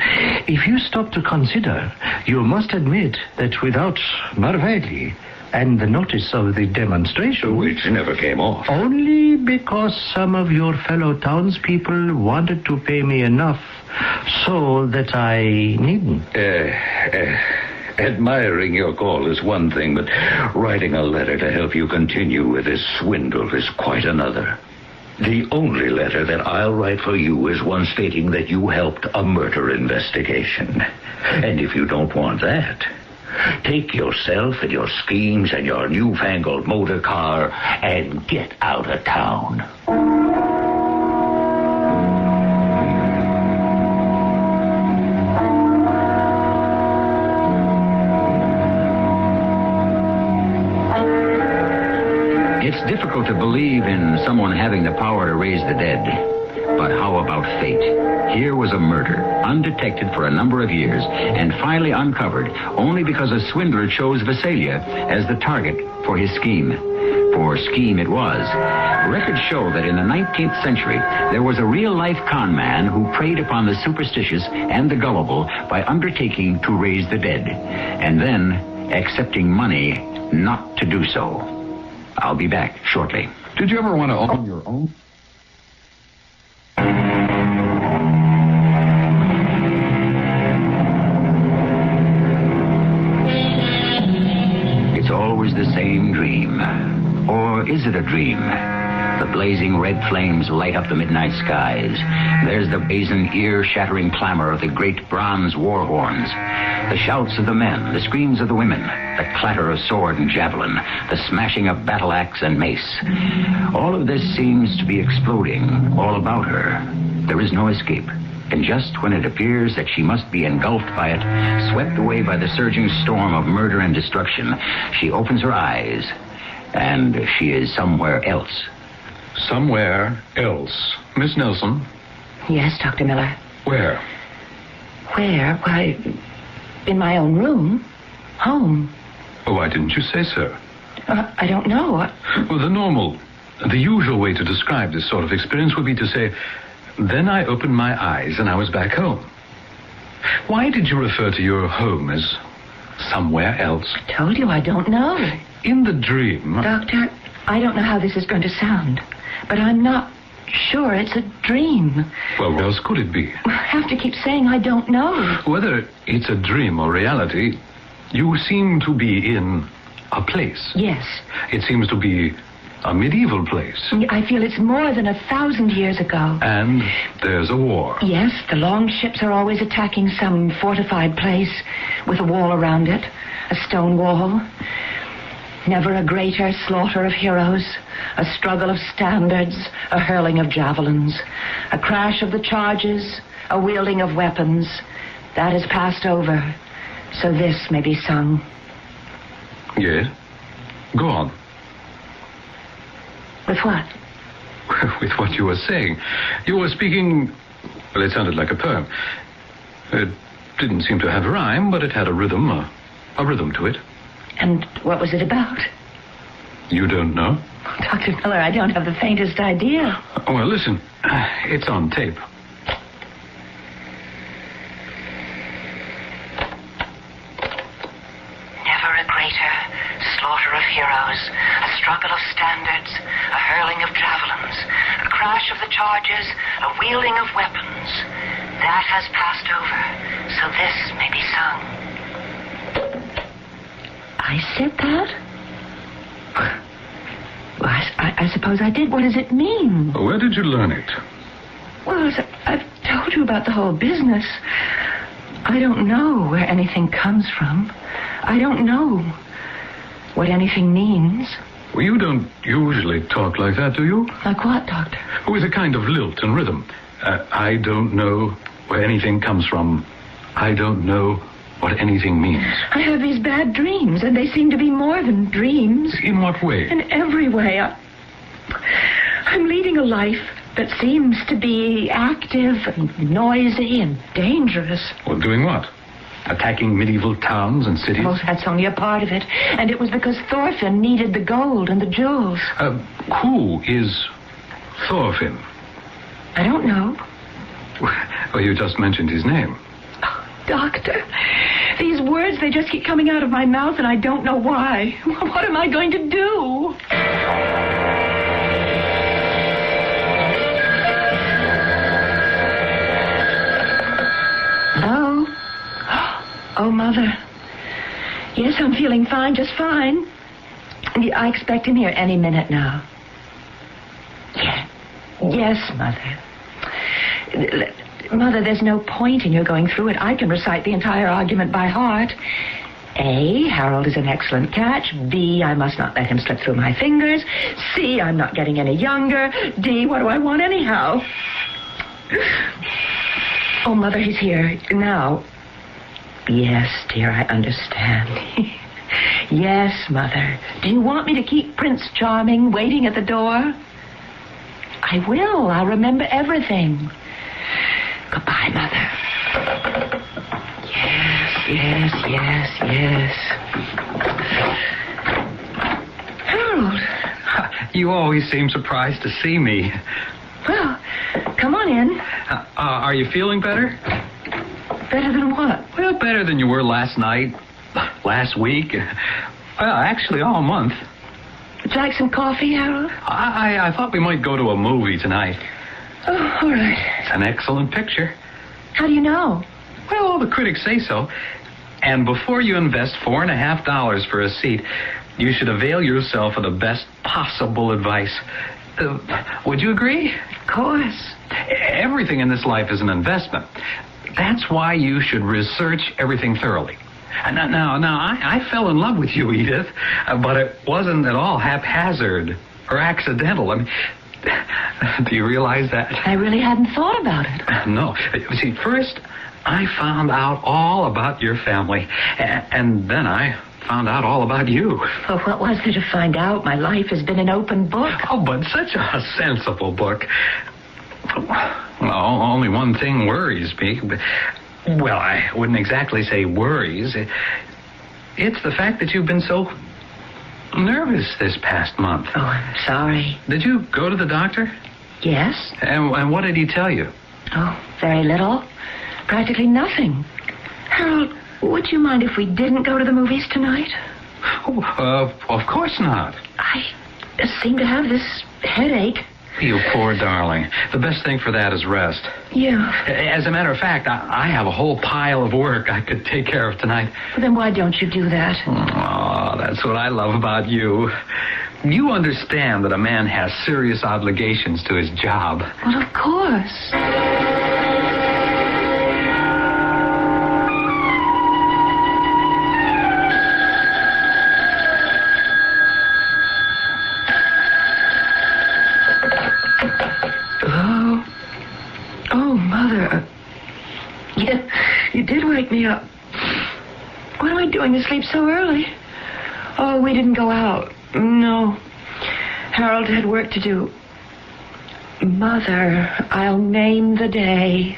If you stop to consider, you must admit that without Marvelli and the notice of the demonstration... Which never came off. Only because some of your fellow townspeople wanted to pay me enough so that I needn't. Admiring your call is one thing, but writing a letter to help you continue with this swindle is quite another. The only letter that I'll write for you is one stating that you helped a murder investigation. And if you don't want that, take yourself and your schemes and your newfangled motor car and get out of town. It's difficult to believe in someone having the power to raise the dead. But how about fate? Here was a murder, undetected for a number of years, and finally uncovered only because a swindler chose Visalia as the target for his scheme. For scheme it was. Records show that in the 19th century, there was a real-life con man who preyed upon the superstitious and the gullible by undertaking to raise the dead, and then accepting money not to do so. I'll be back shortly. Did you ever want to own your own? It's always the same dream. Or is it a dream? The blazing red flames light up the midnight skies. There's the brazen, ear-shattering clamor of the great bronze war horns. The shouts of the men, the screams of the women, the clatter of sword and javelin, the smashing of battle axe and mace. All of this seems to be exploding all about her. There is no escape. And just when it appears that she must be engulfed by it, swept away by the surging storm of murder and destruction, she opens her eyes, and she is somewhere else. Somewhere else. Miss Nelson? Yes, Dr. Miller. Where? Where? Why, in my own room. Home. Oh, why didn't you say so? I don't know. Well, the usual way to describe this sort of experience would be to say, then I opened my eyes and I was back home. Why did you refer to your home as somewhere else? I told you I don't know. In the dream... Doctor, I don't know how this is going to sound, but I'm not sure it's a dream. Well, what else could it be? I have to keep saying I don't know. Whether it's a dream or reality, you seem to be in a place. Yes. It seems to be a medieval place. I feel it's more than 1,000 years ago. And there's a war. Yes, the long ships are always attacking some fortified place with a wall around it, a stone wall. Never a greater slaughter of heroes, a struggle of standards, a hurling of javelins, a crash of the charges, a wielding of weapons. That has passed over, so this may be sung. Yes? Go on. With what? With what you were saying. You were speaking... Well, it sounded like a poem. It didn't seem to have rhyme, but it had a rhythm to it. And what was it about? You don't know? Dr. Miller, I don't have the faintest idea. Well, listen. It's on tape. Never a greater slaughter of heroes, a struggle of standards, a hurling of javelins, a crash of the charges, a wielding of weapons. That has passed over, so this may be sung. I said that? Well, I suppose I did. What does it mean? Where did you learn it? Well, as I've told you about the whole business. I don't know where anything comes from. I don't know what anything means. Well, you don't usually talk like that, do you? Like what, Doctor? With a kind of lilt and rhythm. I don't know where anything comes from. I don't know what anything means. I have these bad dreams, and they seem to be more than dreams. In what way? In every way. I'm leading a life that seems to be active and noisy and dangerous. Well, doing what? Attacking medieval towns and cities? Oh, that's only a part of it. And it was because Thorfinn needed the gold and the jewels. Who is Thorfinn? I don't know. Well, you just mentioned his name. Oh, Doctor, these words, they just keep coming out of my mouth, and I don't know why. What am I going to do? Hello? Oh, Mother. Yes, I'm feeling fine, just fine. I expect him here any minute now. Yes, Mother. Mother, there's no point in your going through it. I can recite the entire argument by heart. A, Harold is an excellent catch. B, I must not let him slip through my fingers. C, I'm not getting any younger. D, what do I want anyhow? Oh, Mother, he's here now. Yes, dear, I understand. Yes, Mother. Do you want me to keep Prince Charming waiting at the door? I will. I'll remember everything. Goodbye, Mother. Yes. Harold. You always seem surprised to see me. Well, come on in. Are you feeling better? Better than what? Well, better than you were last night, last week. Well, actually, all month. Would you like some coffee, Harold? I thought we might go to a movie tonight. Oh, all right. It's an excellent picture. How do you know? Well, all the critics say so. And before you invest $4.50 for a seat, you should avail yourself of the best possible advice. Would you agree? Of course. Everything in this life is an investment. That's why you should research everything thoroughly. Now, I fell in love with you, Edith, but it wasn't at all haphazard or accidental. I mean, do you realize that? I really hadn't thought about it. No. See, first, I found out all about your family, and then I found out all about you. Well, what was there to find out? My life has been an open book. Oh, but such a sensible book. Well, only one thing worries me. Well, I wouldn't exactly say worries. It's the fact that you've been so nervous this past month. Oh, I'm sorry. Did you go to the doctor? Yes? And what did he tell you? Oh, very little. Practically nothing. Harold, would you mind if we didn't go to the movies tonight? Oh, of course not. I seem to have this headache. You poor darling. The best thing for that is rest. Yeah. As a matter of fact, I have a whole pile of work I could take care of tonight. Well, then why don't you do that? Oh, that's what I love about you. You understand that a man has serious obligations to his job. Well, of course. Oh, Mother. You did wake me up. What am I doing asleep so early? Oh, we didn't go out. No. Harold had work to do. Mother, I'll name the day.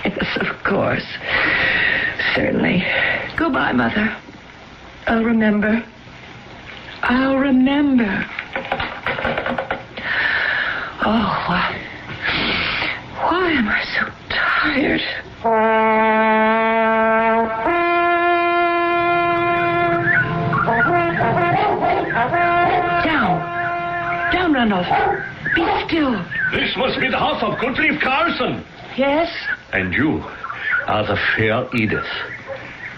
Yes, of course. Certainly. Goodbye, Mother. I'll remember. I'll remember. Oh, why am I so tired? Down, Randolph. Be still. This must be the house of Goodleaf Carson. Yes? And you are the fair Edith.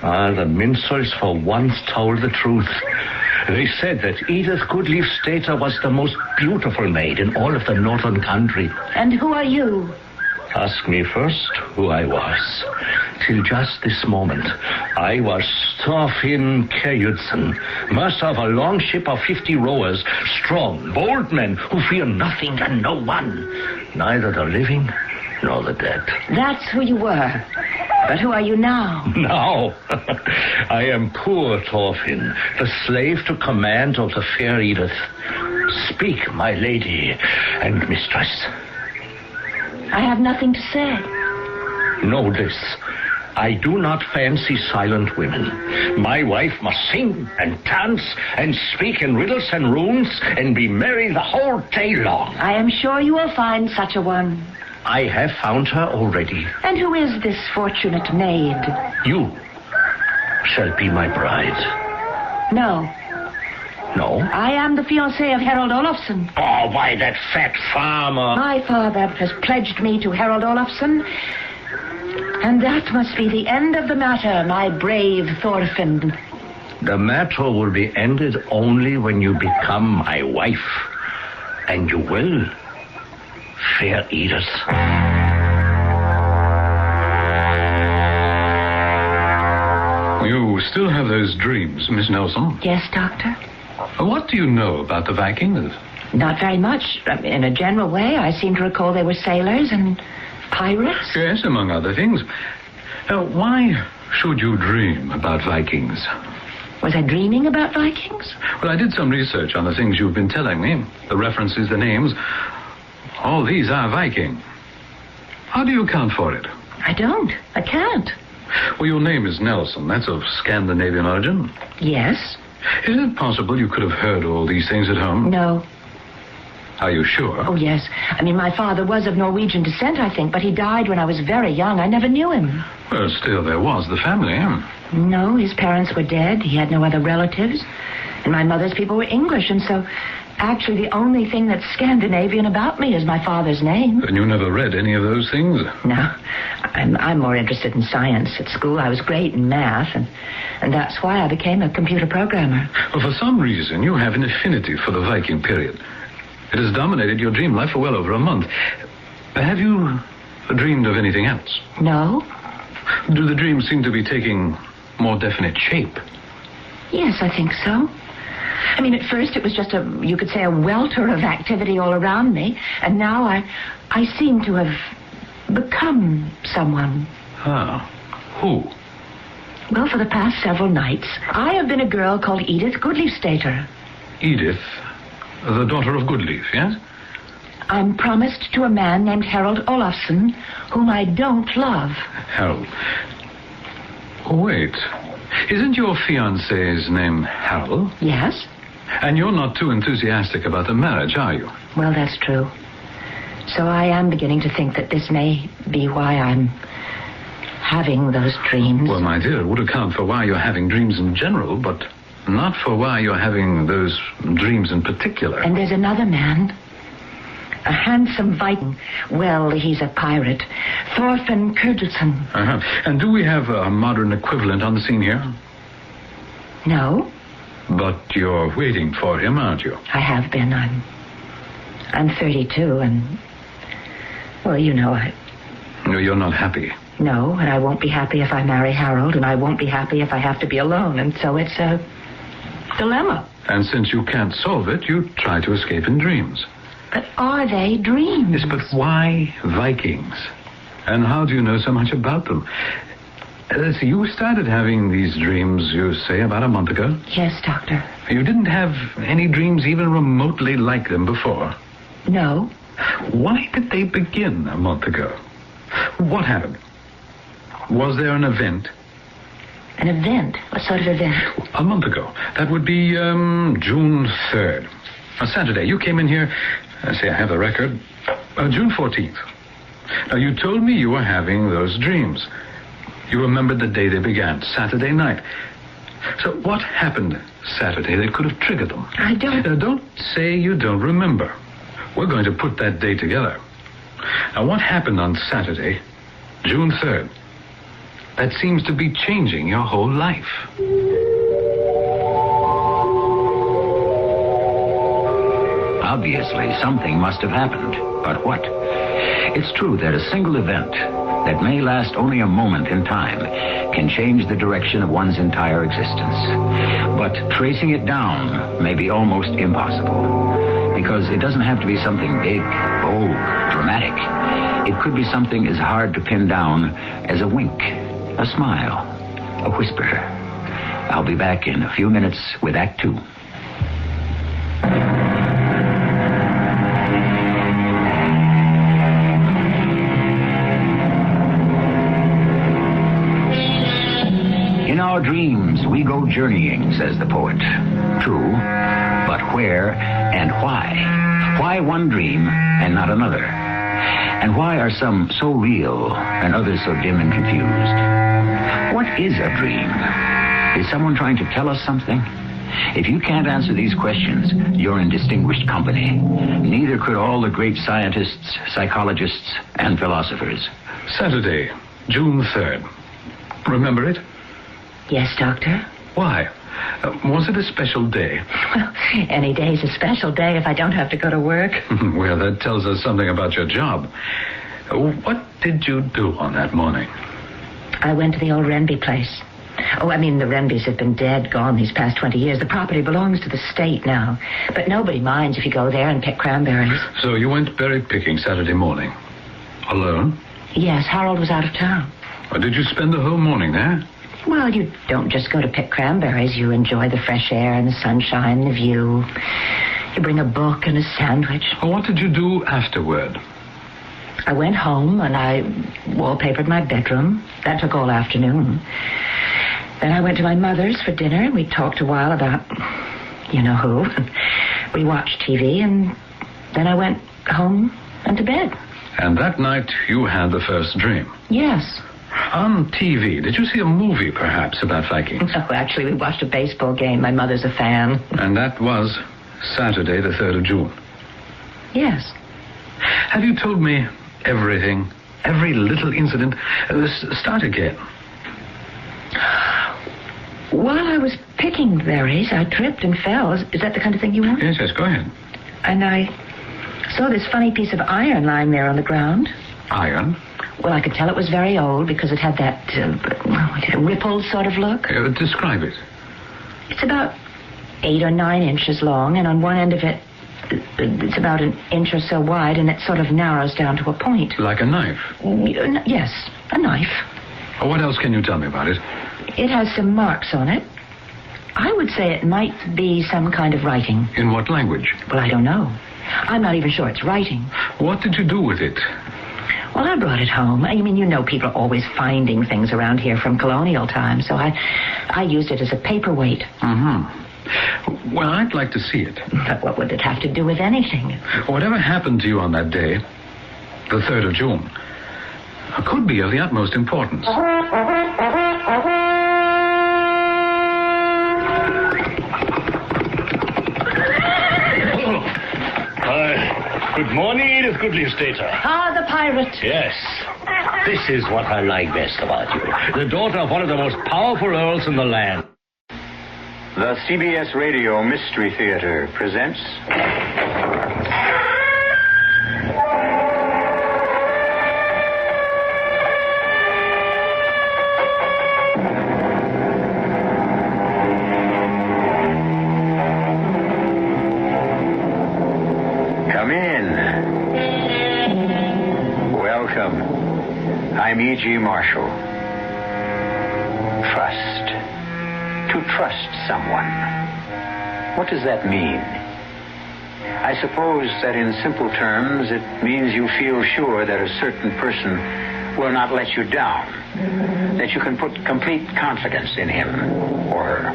The minstrels for once told the truth. They said that Edith Goodleaf Stater was the most beautiful maid in all of the northern country. And who are you? Ask me first who I was. Till just this moment, I was Thorfinn Kjudsen, master of a long ship of 50 rowers, strong, bold men who fear nothing and no one, neither the living nor the dead. That's who you were. But who are you now? Now, I am poor Thorfinn, the slave to command of the fair Edith. Speak, my lady and mistress. I have nothing to say. Know this. I do not fancy silent women. My wife must sing and dance and speak in riddles and runes and be merry the whole day long. I am sure you will find such a one. I have found her already. And who is this fortunate maid? You shall be my bride. No. No? I am the fiancée of Harold Olafsson. Oh, why, that fat farmer. My father has pledged me to Harold Olafsson. And that must be the end of the matter, my brave Thorfinn. The matter will be ended only when you become my wife. And you will, fair Edith. You still have those dreams, Miss Nelson? Yes, Doctor? What do you know about the Vikings? Not very much. In a general way, I seem to recall they were sailors and pirates. Yes, among other things. Why should you dream about Vikings? Was I dreaming about Vikings? Well, I did some research on the things you've been telling me. The references, the names. all these are Viking. How do you account for it? I don't. I can't. Well, your name is Nelson. That's of Scandinavian origin. Yes? Is it possible you could have heard all these things at home? No. Are you sure? Oh, yes. I mean, my father was of Norwegian descent, I think, but he died when I was very young. I never knew him. Well, still, there was the family, No, his parents were dead. He had no other relatives. And my mother's people were English, and so actually the only thing that's Scandinavian about me is my father's name. And you never read any of those things? No. I'm more interested in science. At school, I was great in math, and that's why I became a computer programmer. Well, for some reason, you have an affinity for the Viking period. It has dominated your dream life for well over a month. Have you dreamed of anything else? No. Do the dreams seem to be taking more definite shape? Yes, I think so. I mean, at first it was just you could say a welter of activity all around me, and now I seem to have become someone. Ah, who? Well, for the past several nights, I have been a girl called Edith Goodleaf-Stater. Edith, the daughter of Goodleaf, yes? I'm promised to a man named Harold Olafsson, whom I don't love. Harold. Wait. Isn't your fiancé's name Harold? Yes? And you're not too enthusiastic about the marriage, are you? Well, that's true. So I am beginning to think that this may be why I'm having those dreams. Well, my dear, it would account for why you're having dreams in general, but not for why you're having those dreams in particular. And there's another man. A handsome Viking. Well, he's a pirate. Thorfinn Kurdelsson. Uh-huh. And do we have a modern equivalent on the scene here? No. But you're waiting for him, aren't you? I have been. I'm 32, and... Well, you know, No, you're not happy. No, and I won't be happy if I marry Harold, and I won't be happy if I have to be alone, and so it's a dilemma. And since you can't solve it, you try to escape in dreams. But are they dreams? Yes, but why Vikings? And how do you know so much about them? Let's see, you started having these dreams, you say, about a month ago? Yes, Doctor. You didn't have any dreams even remotely like them before? No. Why did they begin a month ago? What happened? Was there an event? An event? What sort of event? A month ago. That would be June 3rd. A Saturday. You came in here, I have the record, June 14th. Now, you told me you were having those dreams. You remembered the day they began, Saturday night. So what happened Saturday that could have triggered them? I don't... Don't say you don't remember. We're going to put that day together. Now, what happened on Saturday, June 3rd, that seems to be changing your whole life? Obviously, something must have happened. But what? It's true that a single event that may last only a moment in time can change the direction of one's entire existence. But tracing it down may be almost impossible, because it doesn't have to be something big, bold, dramatic. It could be something as hard to pin down as a wink, a smile, a whisper. I'll be back in a few minutes with Act 2. In our dreams, we go journeying, says the poet. True, but where and why? Why one dream and not another? And why are some so real and others so dim and confused? What is a dream? Is someone trying to tell us something? If you can't answer these questions, you're in distinguished company. Neither could all the great scientists, psychologists, and philosophers. Saturday, June 3rd. Remember it? Yes, Doctor. Why? Was it a special day? Well, any day's a special day if I don't have to go to work. Well, that tells us something about your job. What did you do on that morning? I went to the old Renby place. Oh, I mean, the Renbys have been gone these past 20 years. The property belongs to the state now. But nobody minds if you go there and pick cranberries. So you went berry picking Saturday morning? Alone? Yes, Harold was out of town. Or did you spend the whole morning there? Well, you don't just go to pick cranberries. You enjoy the fresh air and the sunshine, the view. You bring a book and a sandwich. Well, what did you do afterward? I went home and I wallpapered my bedroom. That took all afternoon. Then I went to my mother's for dinner. We talked a while about you know who. We watched TV and then I went home and to bed. And that night you had the first dream? Yes. On TV, did you see a movie perhaps about Vikings? No, actually we watched a baseball game. My mother's a fan. And that was Saturday the 3rd of June? Yes. Have you told me everything? Every little incident? Start again. While I was picking berries, I tripped and fell. Is that the kind of thing you want? Yes, go ahead. And I saw this funny piece of iron lying there on the ground. Iron? Well, I could tell it was very old because it had that rippled sort of look. Describe it. It's about 8 or 9 inches long, and on one end of it, it's about an inch or so wide, and it sort of narrows down to a point. Like a knife? Yes, a knife. What else can you tell me about it? It has some marks on it. I would say it might be some kind of writing. In what language? Well, I don't know. I'm not even sure it's writing. What did you do with it? Well, I brought it home. I mean, you know, people are always finding things around here from colonial times, so I used it as a paperweight. Mm-hmm. Well, I'd like to see it. But what would it have to do with anything? Whatever happened to you on that day, the 3rd of June, could be of the utmost importance. Good morning, Edith Goodley-Stater. Ah, the pirate. Yes. This is what I like best about you. The daughter of one of the most powerful earls in the land. The CBS Radio Mystery Theater presents... Come in. Welcome. I'm E.G. Marshall. Trust. To trust someone. What does that mean? I suppose that in simple terms it means you feel sure that a certain person will not let you down, that you can put complete confidence in him or her.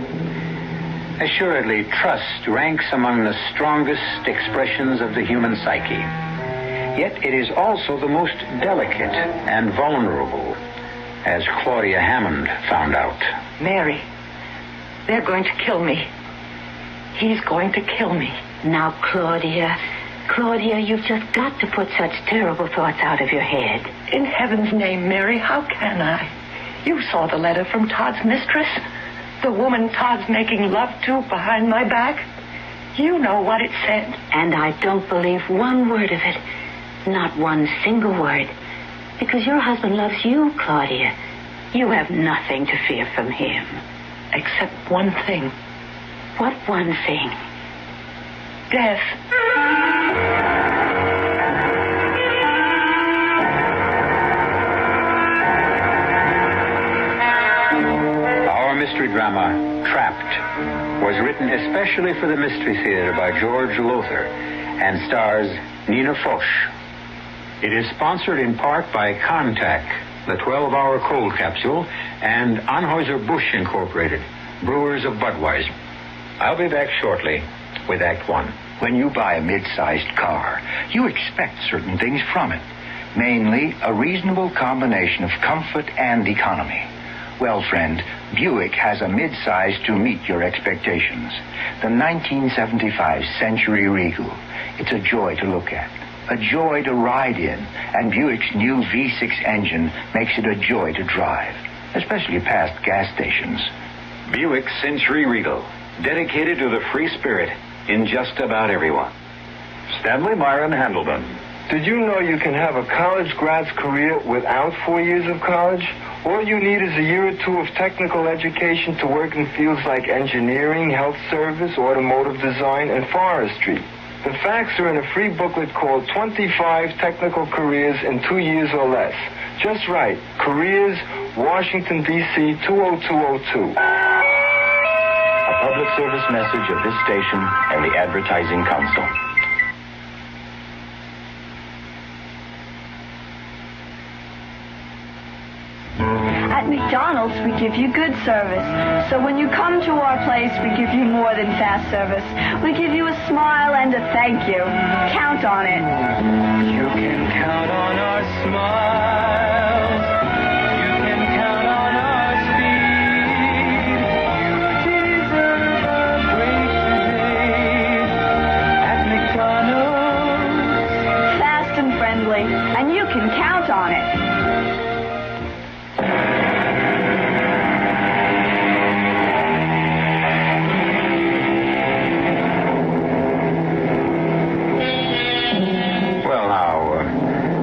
Assuredly, trust ranks among the strongest expressions of the human psyche. Yet it is also the most delicate and vulnerable, as Claudia Hammond found out. Mary, they're going to kill me. He's going to kill me. Now, Claudia, you've just got to put such terrible thoughts out of your head. In heaven's name, Mary, how can I? You saw the letter from Todd's mistress. The woman Todd's making love to behind my back. You know what it said. And I don't believe one word of it. Not one single word. Because your husband loves you, Claudia. You have nothing to fear from him. Except one thing. What one thing? Death. Our mystery drama, Trapped, was written especially for the Mystery Theater by George Lothar and stars Nina Foch. It is sponsored in part by Contac, the 12-hour cold capsule, and Anheuser-Busch Incorporated, brewers of Budweiser. I'll be back shortly with Act One. When you buy a mid-sized car, you expect certain things from it, mainly a reasonable combination of comfort and economy. Well, friend, Buick has a mid-size to meet your expectations. The 1975 Century Regal. It's a joy to look at, a joy to ride in, and Buick's new V6 engine makes it a joy to drive, especially past gas stations. Buick Century Regal, dedicated to the free spirit in just about everyone. Stanley Myron Handelman. Did you know you can have a college grad's career without 4 years of college? All you need is a year or two of technical education to work in fields like engineering, health service, automotive design, and forestry. The facts are in a free booklet called 25 Technical Careers in 2 years or less. Just write, Careers, Washington, D.C., 20202. public service message of this station and the Advertising Council. At McDonald's, we give you good service. So when you come to our place, we give you more than fast service. We give you a smile and a thank you. Count on it. You can count on our smiles. You can count on our speed. You deserve a great trade at McDonald's. Fast and friendly, and you can count on it.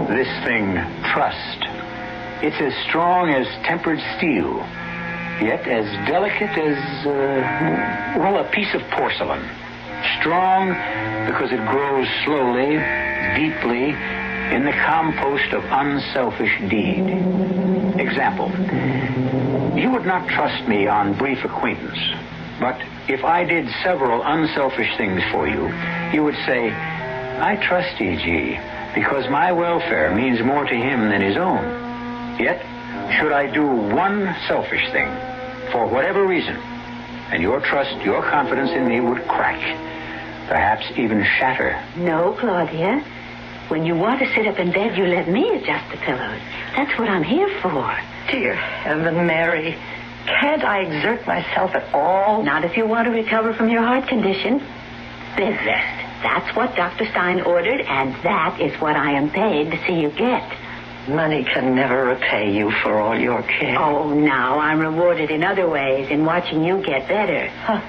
This thing, trust. It's as strong as tempered steel, yet as delicate as, a piece of porcelain. Strong because it grows slowly, deeply, in the compost of unselfish deed. Example, you would not trust me on brief acquaintance, but if I did several unselfish things for you, you would say, I trust E.G., because my welfare means more to him than his own. Yet, should I do one selfish thing, for whatever reason, and your trust, your confidence in me would crack, perhaps even shatter. No, Claudia. When you want to sit up in bed, you let me adjust the pillows. That's what I'm here for. Dear Heaven, Mary, can't I exert myself at all? Not if you want to recover from your heart condition. Bed rest. That's what Dr. Stein ordered, and that is what I am paid to see you get. Money can never repay you for all your care. Oh, now I'm rewarded in other ways, in watching you get better. Huh.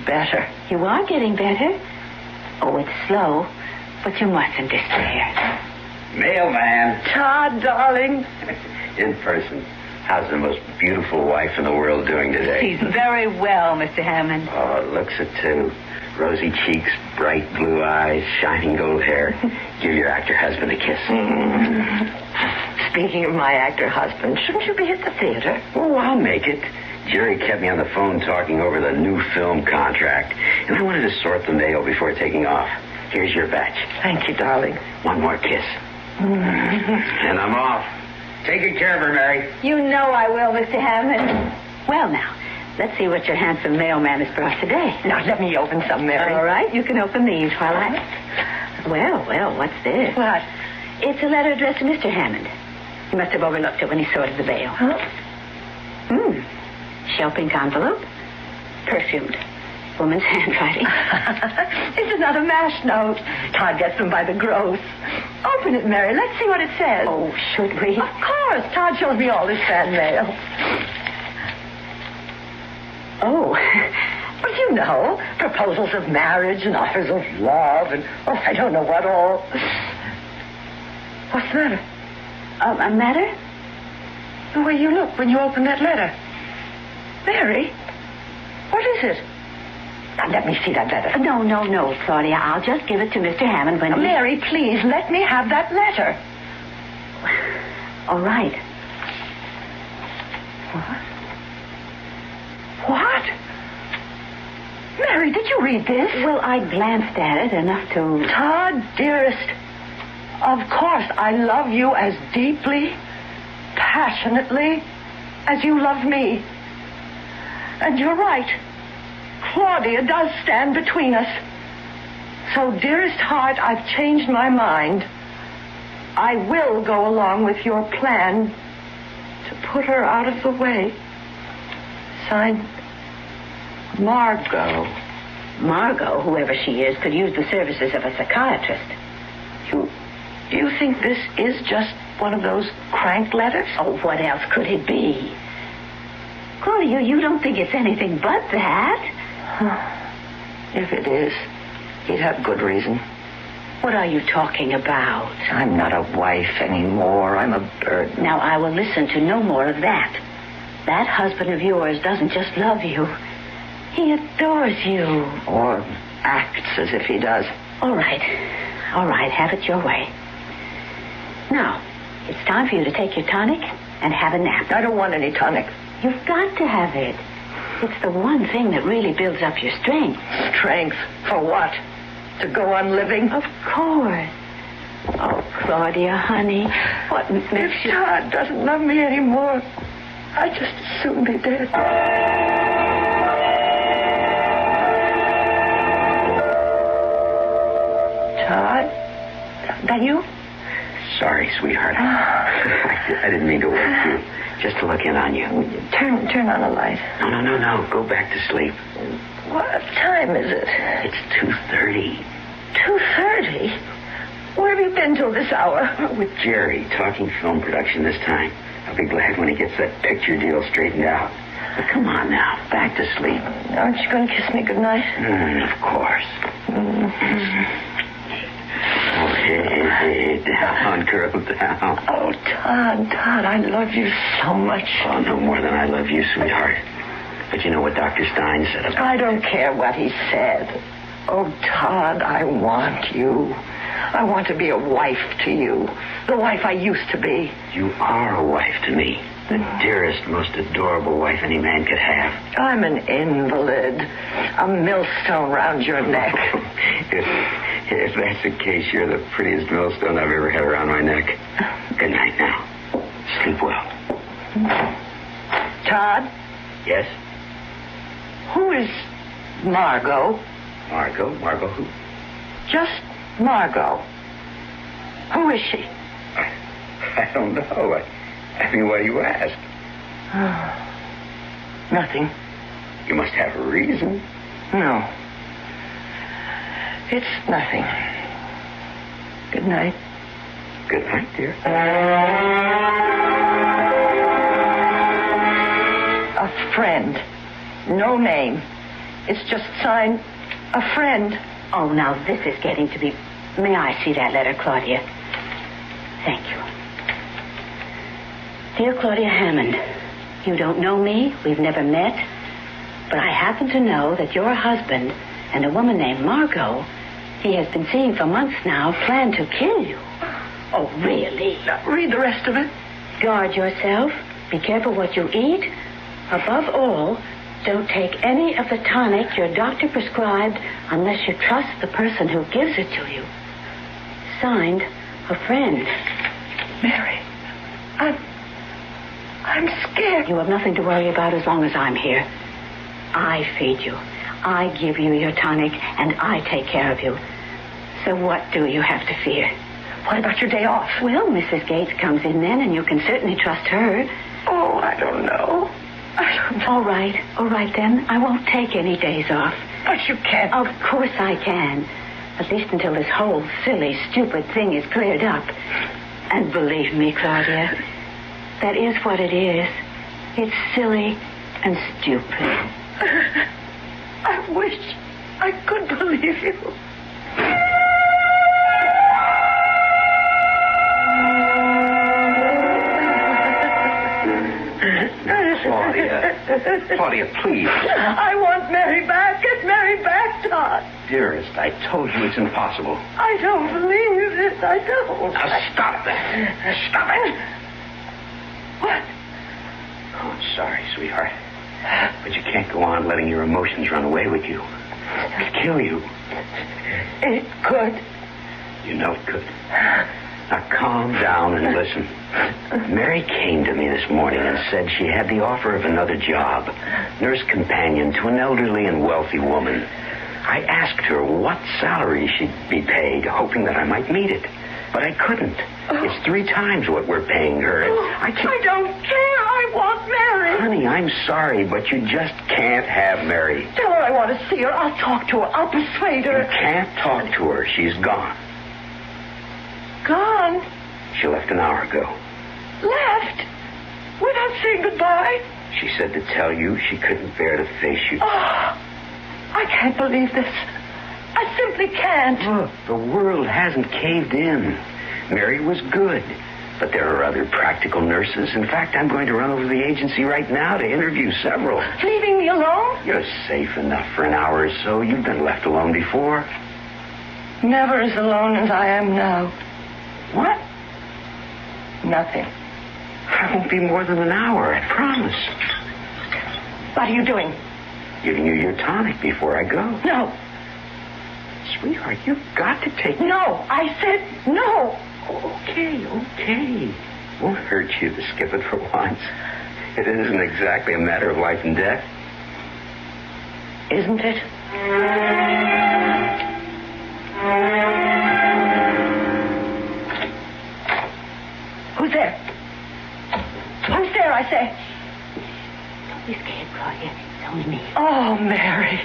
Better? You are getting better. Oh, it's slow, but you mustn't despair. Mailman. Todd, darling. In person. How's the most beautiful wife in the world doing today? She's very well, Mr. Hammond. Oh, looks it, too. Rosy cheeks, bright blue eyes, shining gold hair. Give your actor husband a kiss. Speaking of my actor husband, shouldn't you be at the theater? Oh, I'll make it. Jerry kept me on the phone talking over the new film contract, and I wanted to sort the mail before taking off. Here's your batch. Thank you, darling. One more kiss. And I'm off. Take good care of her, Mary. You know I will, Mr. Hammond. Well, now, let's see what your handsome mailman has brought today. Now, let me open some, Mary. All right, you can open these while I... Well, what's this? What? It's a letter addressed to Mr. Hammond. He must have overlooked it when he sorted the mail. Huh? Shell pink envelope. Perfumed. Woman's handwriting. This is not a mash note. Todd gets them by the gross. Open it, Mary. Let's see what it says. Oh, should we? Of course. Todd shows me all his fan mail. Oh. Well, you know, proposals of marriage and offers of love and, I don't know what all. What's the matter? A matter? The way you look when you open that letter. Mary, what is it? Now, let me see that letter. No, Claudia. I'll just give it to Mr. Hammond when Mary, please, let me have that letter. All right. What? Mary, did you read this? Well, I glanced at it enough to... Todd, dearest, of course I love you as deeply, passionately as you love me. And you're right. Claudia does stand between us. So, dearest heart, I've changed my mind. I will go along with your plan to put her out of the way. Signed, Margot. Margot, whoever she is, could use the services of a psychiatrist. Do you think this is just one of those crank letters? Oh, what else could it be? Claudia, you don't think it's anything but that? If it is, he'd have good reason. What are you talking about? I'm not a wife anymore. I'm a burden. Now, I will listen to no more of that. That husband of yours doesn't just love you. He adores you. Or acts as if he does. All right. Have it your way. Now, it's time for you to take your tonic and have a nap. I don't want any tonic. You've got to have it. It's the one thing that really builds up your strength. Strength? For what? To go on living? Of course. Oh, Claudia, honey, what makes If you... Todd doesn't love me anymore, I'd just as soon be dead. Todd? That you? Sorry, sweetheart. I didn't mean to wake you. Just to look in on you. Turn on the light. No. Go back to sleep. What time is it? It's 2:30. 2:30? Where have you been till this hour? With Jerry, talking film production this time. I'll be glad when he gets that picture deal straightened out. But come on now, back to sleep. Aren't you going to kiss me goodnight? Of course. Oh, hey, down, girl, down. Oh, Todd, I love you so much. Oh, no more than I love you, sweetheart. But you know what Dr. Stein said about... I don't care what he said. Oh, Todd, I want you. I want to be a wife to you. The wife I used to be. You are a wife to me. The dearest, most adorable wife any man could have. I'm an invalid. A millstone round your neck. If that's the case, you're the prettiest millstone I've ever had around my neck. Good night now. Sleep well. Todd? Yes? Who is Margot? Margot? Margot who? Just Margot. Who is she? I don't know. I mean, why do you ask? Nothing. You must have a reason. No. It's nothing. Good night. Good night, dear. A friend. No name. It's just signed a friend. Oh, now this is getting to be... May I see that letter, Claudia? Thank you. Dear Claudia Hammond, you don't know me. We've never met. But I happen to know that your husband and a woman named Margot he has been seeing for months now plan to kill you. Oh, really? Read the rest of it. Guard yourself. Be careful what you eat. Above all, don't take any of the tonic your doctor prescribed unless you trust the person who gives it to you. Signed, a friend. Mary, I'm scared. You have nothing to worry about as long as I'm here. I feed you. I give you your tonic, and I take care of you. So what do you have to fear? What about your day off? Well, Mrs. Gates comes in then, and you can certainly trust her. Oh, I don't know. All right then. I won't take any days off. But you can't. Of course I can. At least until this whole silly, stupid thing is cleared up. And believe me, Claudia, that is what it is. It's silly and stupid. I wish I could believe you. Claudia, please. I want Mary back. Get Mary back, Todd. Dearest, I told you it's impossible. I don't believe it. I don't. Now, stop that. Stop it. What? Oh, I'm sorry, sweetheart. But you can't go on letting your emotions run away with you. It'll kill you. It could. You know it could. Now calm down and listen. Mary came to me this morning and said she had the offer of another job, nurse companion to an elderly and wealthy woman. I asked her what salary she'd be paid, hoping that I might meet it. But I couldn't. It's 3 times what we're paying her. I don't care. I want Mary. Honey, I'm sorry, but you just can't have Mary. Tell her I want to see her. I'll talk to her. I'll persuade her. You can't talk to her. She's gone. Gone? She left an hour ago. Left? Without saying goodbye? She said to tell you she couldn't bear to face you. Oh, I can't believe this. I simply can't. Look, the world hasn't caved in. Mary was good, but there are other practical nurses. In fact, I'm going to run over to the agency right now to interview several. Leaving me alone? You're safe enough for an hour or so. You've been left alone before. Never as alone as I am now. What? Nothing. I won't be more than an hour, I promise. What are you doing? giving you your tonic before I go. No. Sweetheart, you've got to take... No, I said no. Okay. Won't hurt you to skip it for once. It isn't exactly a matter of life and death. Isn't it? Who's there? Who's there, I say? Don't be scared, Claudia. It's only me. Oh, Mary.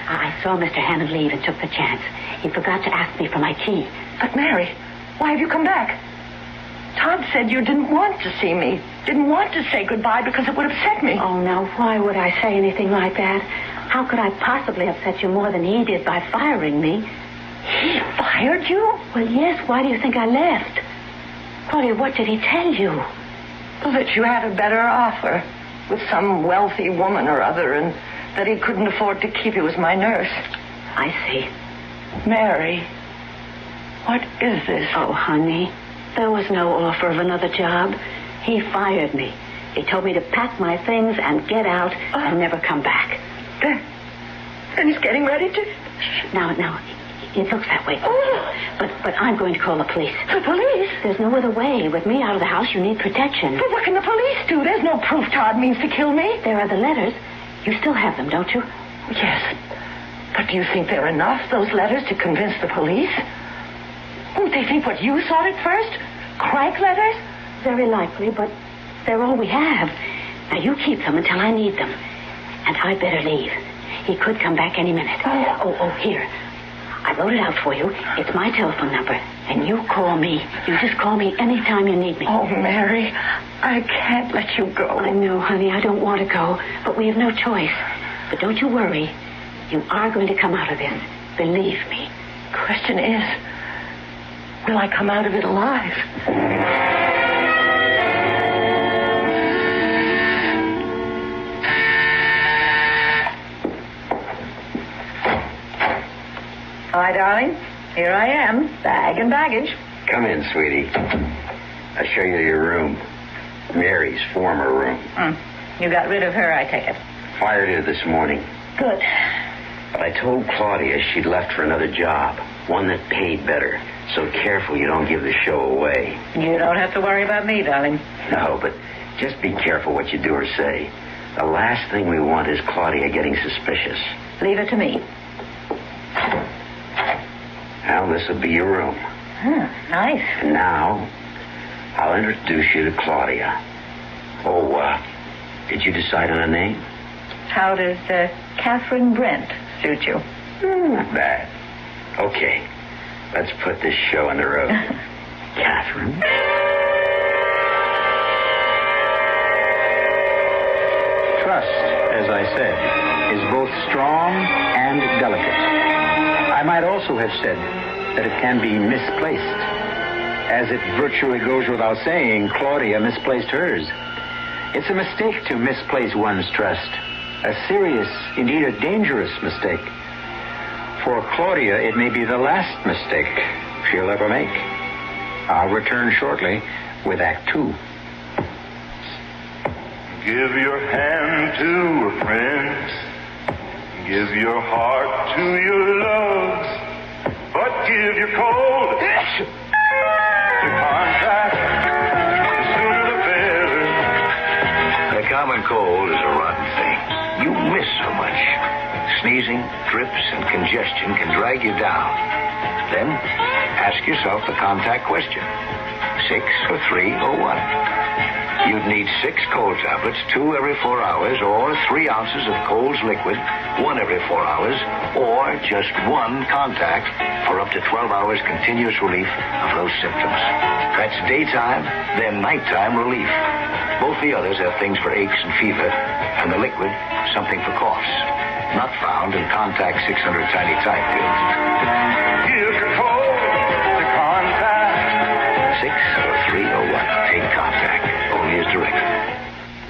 I saw Mr. Hammond leave and took the chance. He forgot to ask me for my key. But, Mary, why have you come back? Todd said you didn't want to see me. Didn't want to say goodbye because it would upset me. Oh, now, why would I say anything like that? How could I possibly upset you more than he did by firing me? He fired you? Well, yes. Why do you think I left? Claudia, what did he tell you? Well, that you had a better offer with some wealthy woman or other and that he couldn't afford to keep you as my nurse. I see. Mary, what is this? Oh, honey, there was no offer of another job. He fired me. He told me to pack my things and get out and never come back. Then he's getting ready to... Now, it looks that way. But I'm going to call the police. The police? There's no other way. With me out of the house, you need protection. But what can the police do? There's no proof Todd means to kill me. There are the letters. You still have them, don't you? Yes. But do you think they're enough, those letters, to convince the police? Won't they think what you thought at first? Crank letters? Very likely, but they're all we have. Now, you keep them until I need them. And I'd better leave. He could come back any minute. Oh, here. I wrote it out for you. It's my telephone number. And you call me. You just call me anytime you need me. Oh, Mary, I can't let you go. I know, honey. I don't want to go. But we have no choice. But don't you worry. You are going to come out of this. Believe me. Question is, will I come out of it alive? Hi, darling. Here I am, bag and baggage. Come in, sweetie. I'll show you your room. Mary's former room. You got rid of her, I take it. Fired her this morning. Good. But I told Claudia she'd left for another job, one that paid better. So careful you don't give the show away. You don't have to worry about me, darling. No, but just be careful what you do or say. The last thing we want is Claudia getting suspicious. Leave it to me. Now, this will be your room. Nice. And now, I'll introduce you to Claudia. Did you decide on a name? How does Catherine Brent suit you? Not bad. Okay, let's put this show on the road. Catherine? Trust, as I said, is both strong and delicate. I might also have said that it can be misplaced. As it virtually goes without saying, Claudia misplaced hers. It's a mistake to misplace one's trust. A serious, indeed a dangerous mistake. For Claudia, it may be the last mistake she'll ever make. I'll return shortly with Act 2. Give your hand to a friend. Give your heart to your love. But give your cold to contact. The sooner the better. The common cold is a rotten thing. You miss so much. Sneezing, drips, and congestion can drag you down. Then, ask yourself the contact question. 6 or 3 or what? You'd need 6 cold tablets, 2 every 4 hours, or 3 ounces of Cold's liquid, 1 every 4 hours, or just 1 contact for up to 12 hours continuous relief of those symptoms. That's daytime, then nighttime relief. Both the others have things for aches and fever, and the liquid, something for coughs. Not found in Contact 600 tiny type pills. Give your cold to contact. 6 or 3 or what? Take Contact. Only as directed.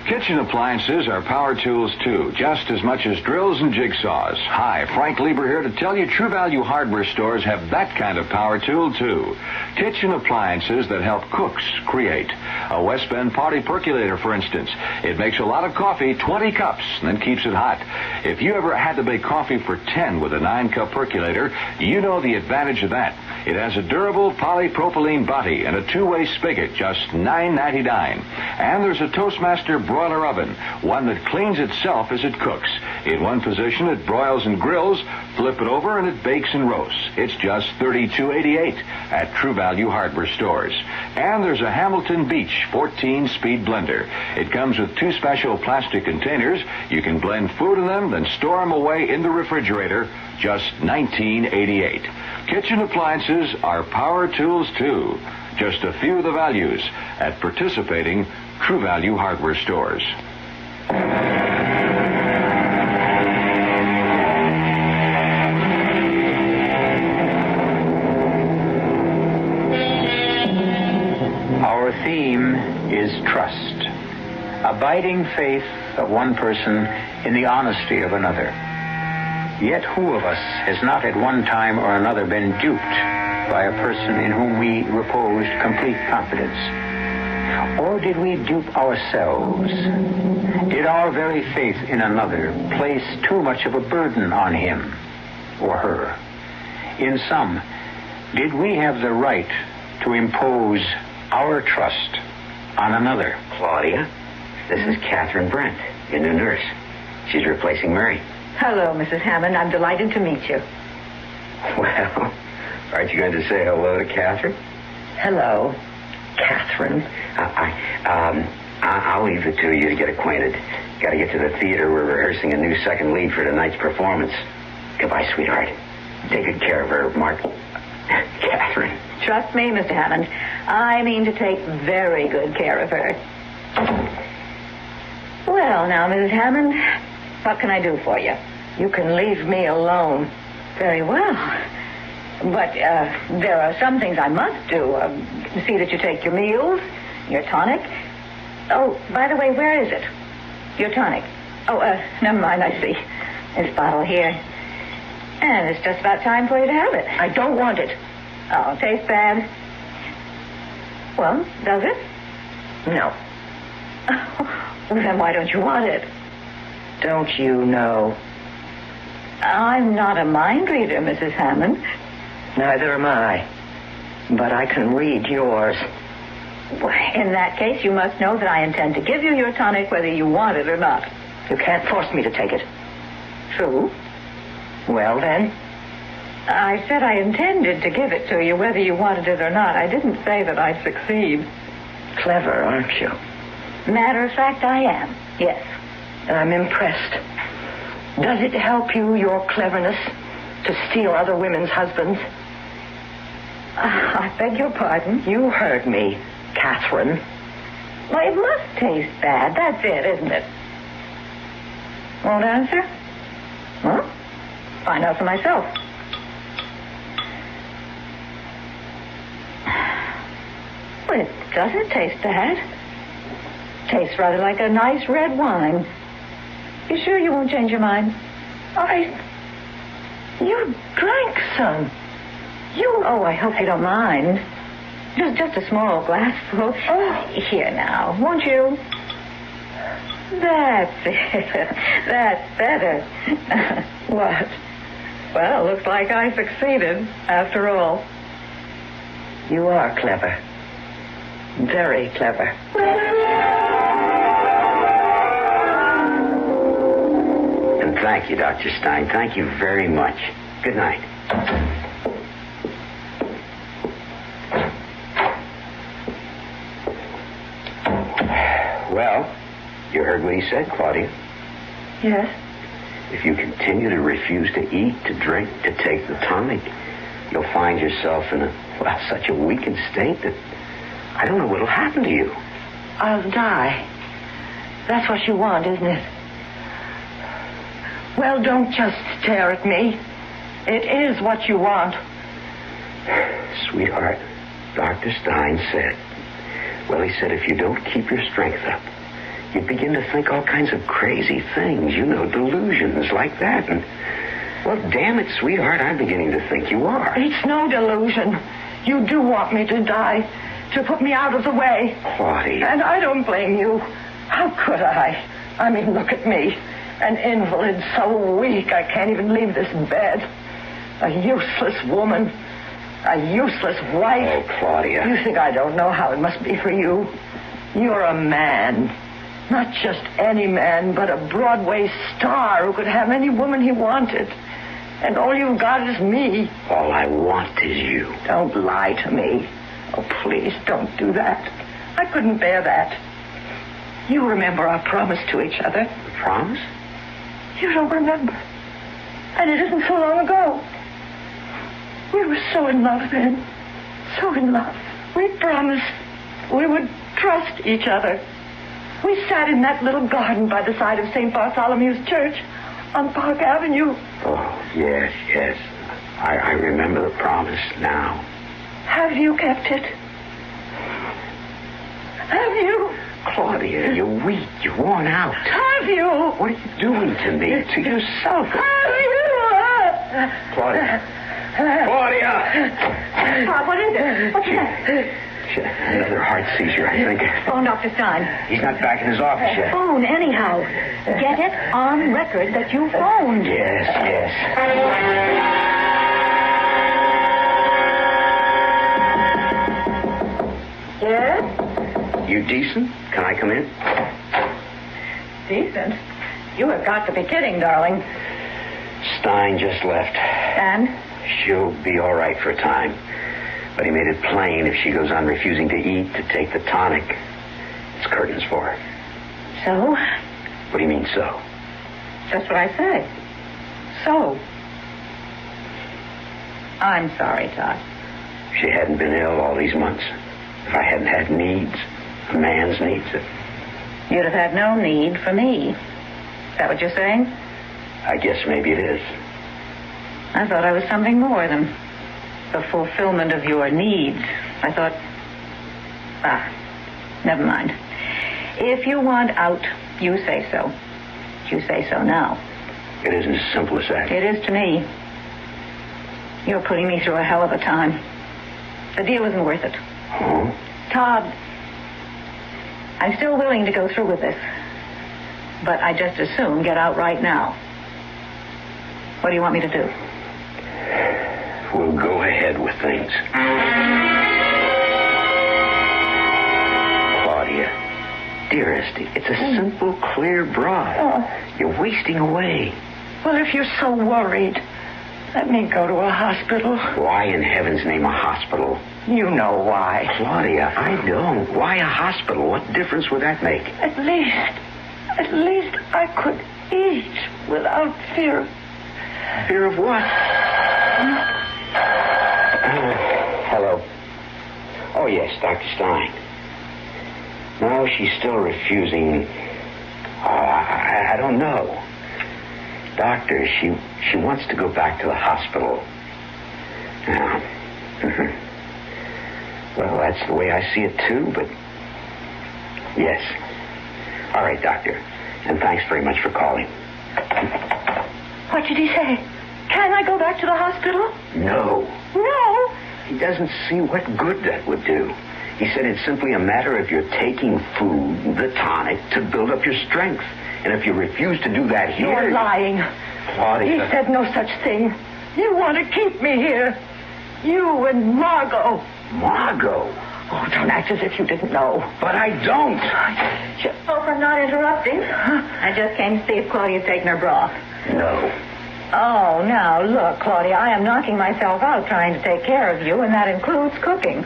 Kitchen appliances are power tools, too, just as much as drills and jigsaws. Hi, Frank Lieber here to tell you True Value hardware stores have that kind of power tool, too. Kitchen appliances that help cooks create. A West Bend party percolator, for instance. It makes a lot of coffee, 20 cups, and then keeps it hot. If you ever had to make coffee for 10 with a 9-cup percolator, you know the advantage of that. It has a durable polypropylene body and a two-way spigot, just $9.99. And there's a Toastmaster broiler oven, one that cleans itself as it cooks. In one position, it broils and grills. Flip it over, and it bakes and roasts. It's just $32.88 at True Value hardware stores. And there's a Hamilton Beach 14-speed blender. It comes with 2 special plastic containers. You can blend food in them, then store them away in the refrigerator. Just $19.88. Kitchen appliances are power tools, too. Just a few of the values at participating True Value hardware stores. Our theme is trust. Abiding faith of one person in the honesty of another. Yet who of us has not at one time or another been duped by a person in whom we reposed complete confidence? Or did we dupe ourselves? Did our very faith in another place too much of a burden on him or her? In sum, did we have the right to impose our trust on another? Claudia, this is Catherine Brent, your new nurse. She's replacing Mary. Hello, Mrs. Hammond. I'm delighted to meet you. Well, aren't you going to say hello to Catherine? Hello, Catherine. I'll leave the two of you to get acquainted. Got to get to the theater. We're rehearsing a new second lead for tonight's performance. Goodbye, sweetheart. Take good care of her, Mark. Catherine. Trust me, Mr. Hammond. I mean to take very good care of her. Well, now, Mrs. Hammond, what can I do for you? You can leave me alone. Very well. But there are some things I must do. See that you take your meals, your tonic. Oh, by the way, where is it? Your tonic. Oh, never mind, I see. This bottle here. And it's just about time for you to have it. I don't want it. Oh, tastes bad. Well, does it? No. Well, then why don't you want it? Don't you know? I'm not a mind reader, Mrs. Hammond. Neither am I. But I can read yours. Well, in that case, you must know that I intend to give you your tonic whether you want it or not. You can't force me to take it. True. Well, then? I said I intended to give it to you whether you wanted it or not. I didn't say that I'd succeed. Clever, aren't you? Matter of fact, I am. Yes. I'm impressed. Does it help you, your cleverness, to steal other women's husbands? I beg your pardon? You heard me, Catherine. Well, it must taste bad. That's it, isn't it? Won't answer? Well, find out for myself. Well, it doesn't taste bad. Tastes rather like a nice red wine. You sure you won't change your mind? You drank some. Oh, I hope you don't mind. Just a small glassful. Oh, here now, won't you? That's it. That's better. What? Well, looks like I succeeded, after all. You are clever. Very clever. And thank you, Dr. Stein. Thank you very much. Good night. Well, you heard what he said, Claudia. Yes? If you continue to refuse to eat, to drink, to take the tonic, you'll find yourself in such a weakened state that I don't know what'll happen to you. I'll die. That's what you want, isn't it? Well, don't just stare at me. It is what you want. Sweetheart, Dr. Stein said, well, he said if you don't keep your strength up, you begin to think all kinds of crazy things, delusions like that. And, well, damn it, sweetheart, I'm beginning to think you are. It's no delusion. You do want me to die, to put me out of the way. Claudia. And I don't blame you. How could I? I mean, look at me. An invalid, so weak I can't even leave this bed. A useless woman. A useless wife. Oh, Claudia. You think I don't know how it must be for you? You're a man. Not just any man, but a Broadway star who could have any woman he wanted. And all you've got is me. All I want is you. Don't lie to me. Oh, please, don't do that. I couldn't bear that. You remember our promise to each other. Promise? You don't remember. And it isn't so long ago. We were so in love then. So in love. We promised we would trust each other. We sat in that little garden by the side of St. Bartholomew's Church on Park Avenue. Oh, yes. I remember the promise now. Have you kept it? Have you? Claudia, you're weak. You're worn out. Have you? What are you doing to me? To yourself? Have you? Claudia. Bob, what is it? What's that? Another heart seizure, I think. Phone Dr. Stein. He's not back in his office yet. Phone anyhow. Get it on record that you phoned. Yes. Yes? You decent? Can I come in? Decent? You have got to be kidding, darling. Stein just left. And? She'll be all right for a time. But he made it plain if she goes on refusing to eat, to take the tonic, it's curtains for her. So? What do you mean, so? Just what I said. So? I'm sorry, Todd. If she hadn't been ill all these months, if I hadn't had needs, a man's needs, You'd have had no need for me. Is that what you're saying? I guess maybe it is. I thought I was something more than the fulfillment of your needs. I thought, never mind. If you want out, you say so. You say so now. It isn't as simple as that. It is to me. You're putting me through a hell of a time. The deal isn't worth it. Oh? Todd, I'm still willing to go through with this. But I just as soon get out right now. What do you want me to do? We'll go ahead with things. Claudia, dearest, it's a simple, clear broth. Oh. You're wasting away. Well, if you're so worried, let me go to a hospital. Why in heaven's name a hospital? You know why. Claudia, I don't. Why a hospital? What difference would that make? At least I could eat without fear. Fear of what? Hello. Oh, yes, Dr. Stein. No, she's still refusing. I don't know. Doctor, she wants to go back to the hospital. Now, well, that's the way I see it, too, but yes. All right, Doctor. And thanks very much for calling. What did he say? Can I go back to the hospital? No. No? He doesn't see what good that would do. He said it's simply a matter of you're taking food, the tonic, to build up your strength. And if you refuse to do that here... You're lying. Claudia... He said no such thing. You want to keep me here. You and Margot. Margot? Oh, don't act as if you didn't know. But I don't. Hope I'm not interrupting. I just came to see if Claudia's taken her broth. No. Oh, now, look, Claudia, I am knocking myself out trying to take care of you, and that includes cooking.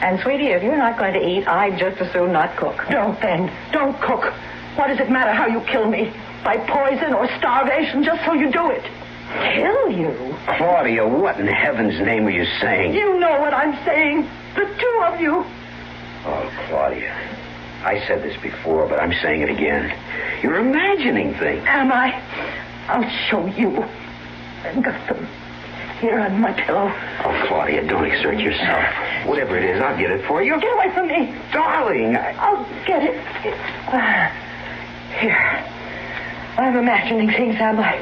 And, sweetie, if you're not going to eat, I'd just as soon not cook. Don't, then. Don't cook. What does it matter how you kill me? By poison or starvation, just so you do it. Kill you? Claudia, what in heaven's name are you saying? You know what I'm saying. The two of you. Oh, Claudia. I said this before, but I'm saying it again. You're imagining things. Am I? I'll show you. I've got them here on my pillow. Oh, Claudia, don't exert yourself. Whatever it is, I'll get it for you. Get away from me. Darling, I'll get it. Here. I'm imagining things, am I?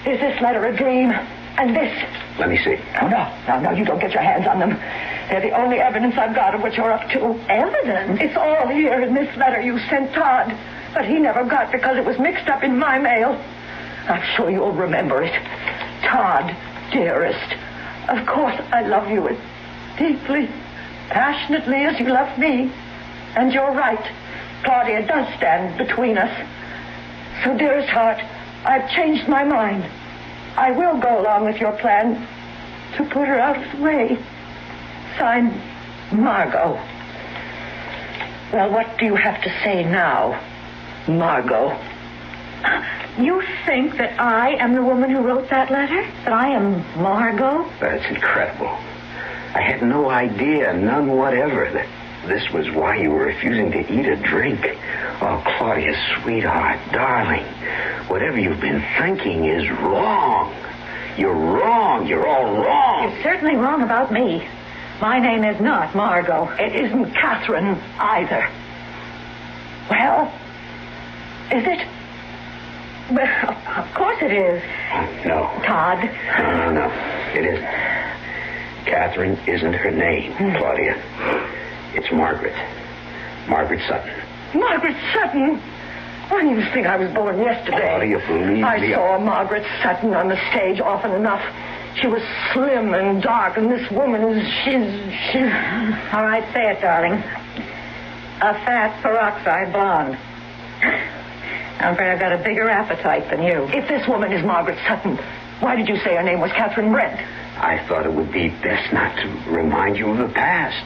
Is this letter a dream? And this? Let me see. Oh, no, you don't get your hands on them. They're the only evidence I've got of what you're up to. Evidence? It's all here in this letter you sent Todd. But he never got because it was mixed up in my mail. I'm sure you'll remember it. Todd, dearest, of course I love you as deeply, passionately as you love me. And you're right. Claudia does stand between us. So, dearest heart, I've changed my mind. I will go along with your plan to put her out of the way. Signed, Margot. Well, what do you have to say now, Margot? You think that I am the woman who wrote that letter? That I am Margot? That's incredible. I had no idea, none whatever, that this was why you were refusing to eat or drink. Oh, Claudia, sweetheart, darling, whatever you've been thinking is wrong. You're wrong. You're all wrong. You're certainly wrong about me. My name is not Margot. It isn't Catherine either. Well, is it? Well, of course it is. No. Todd? No. It isn't. Catherine isn't her name, Claudia. It's Margaret. Margaret Sutton. Margaret Sutton? Why do you think I was born yesterday? Claudia, believe me. I saw Margaret Sutton on the stage often enough. She was slim and dark, and this woman is... She's... All right, say it, darling. A fat peroxide blonde. I'm afraid I've got a bigger appetite than you. If this woman is Margaret Sutton, why did you say her name was Catherine Brent? I thought it would be best not to remind you of the past.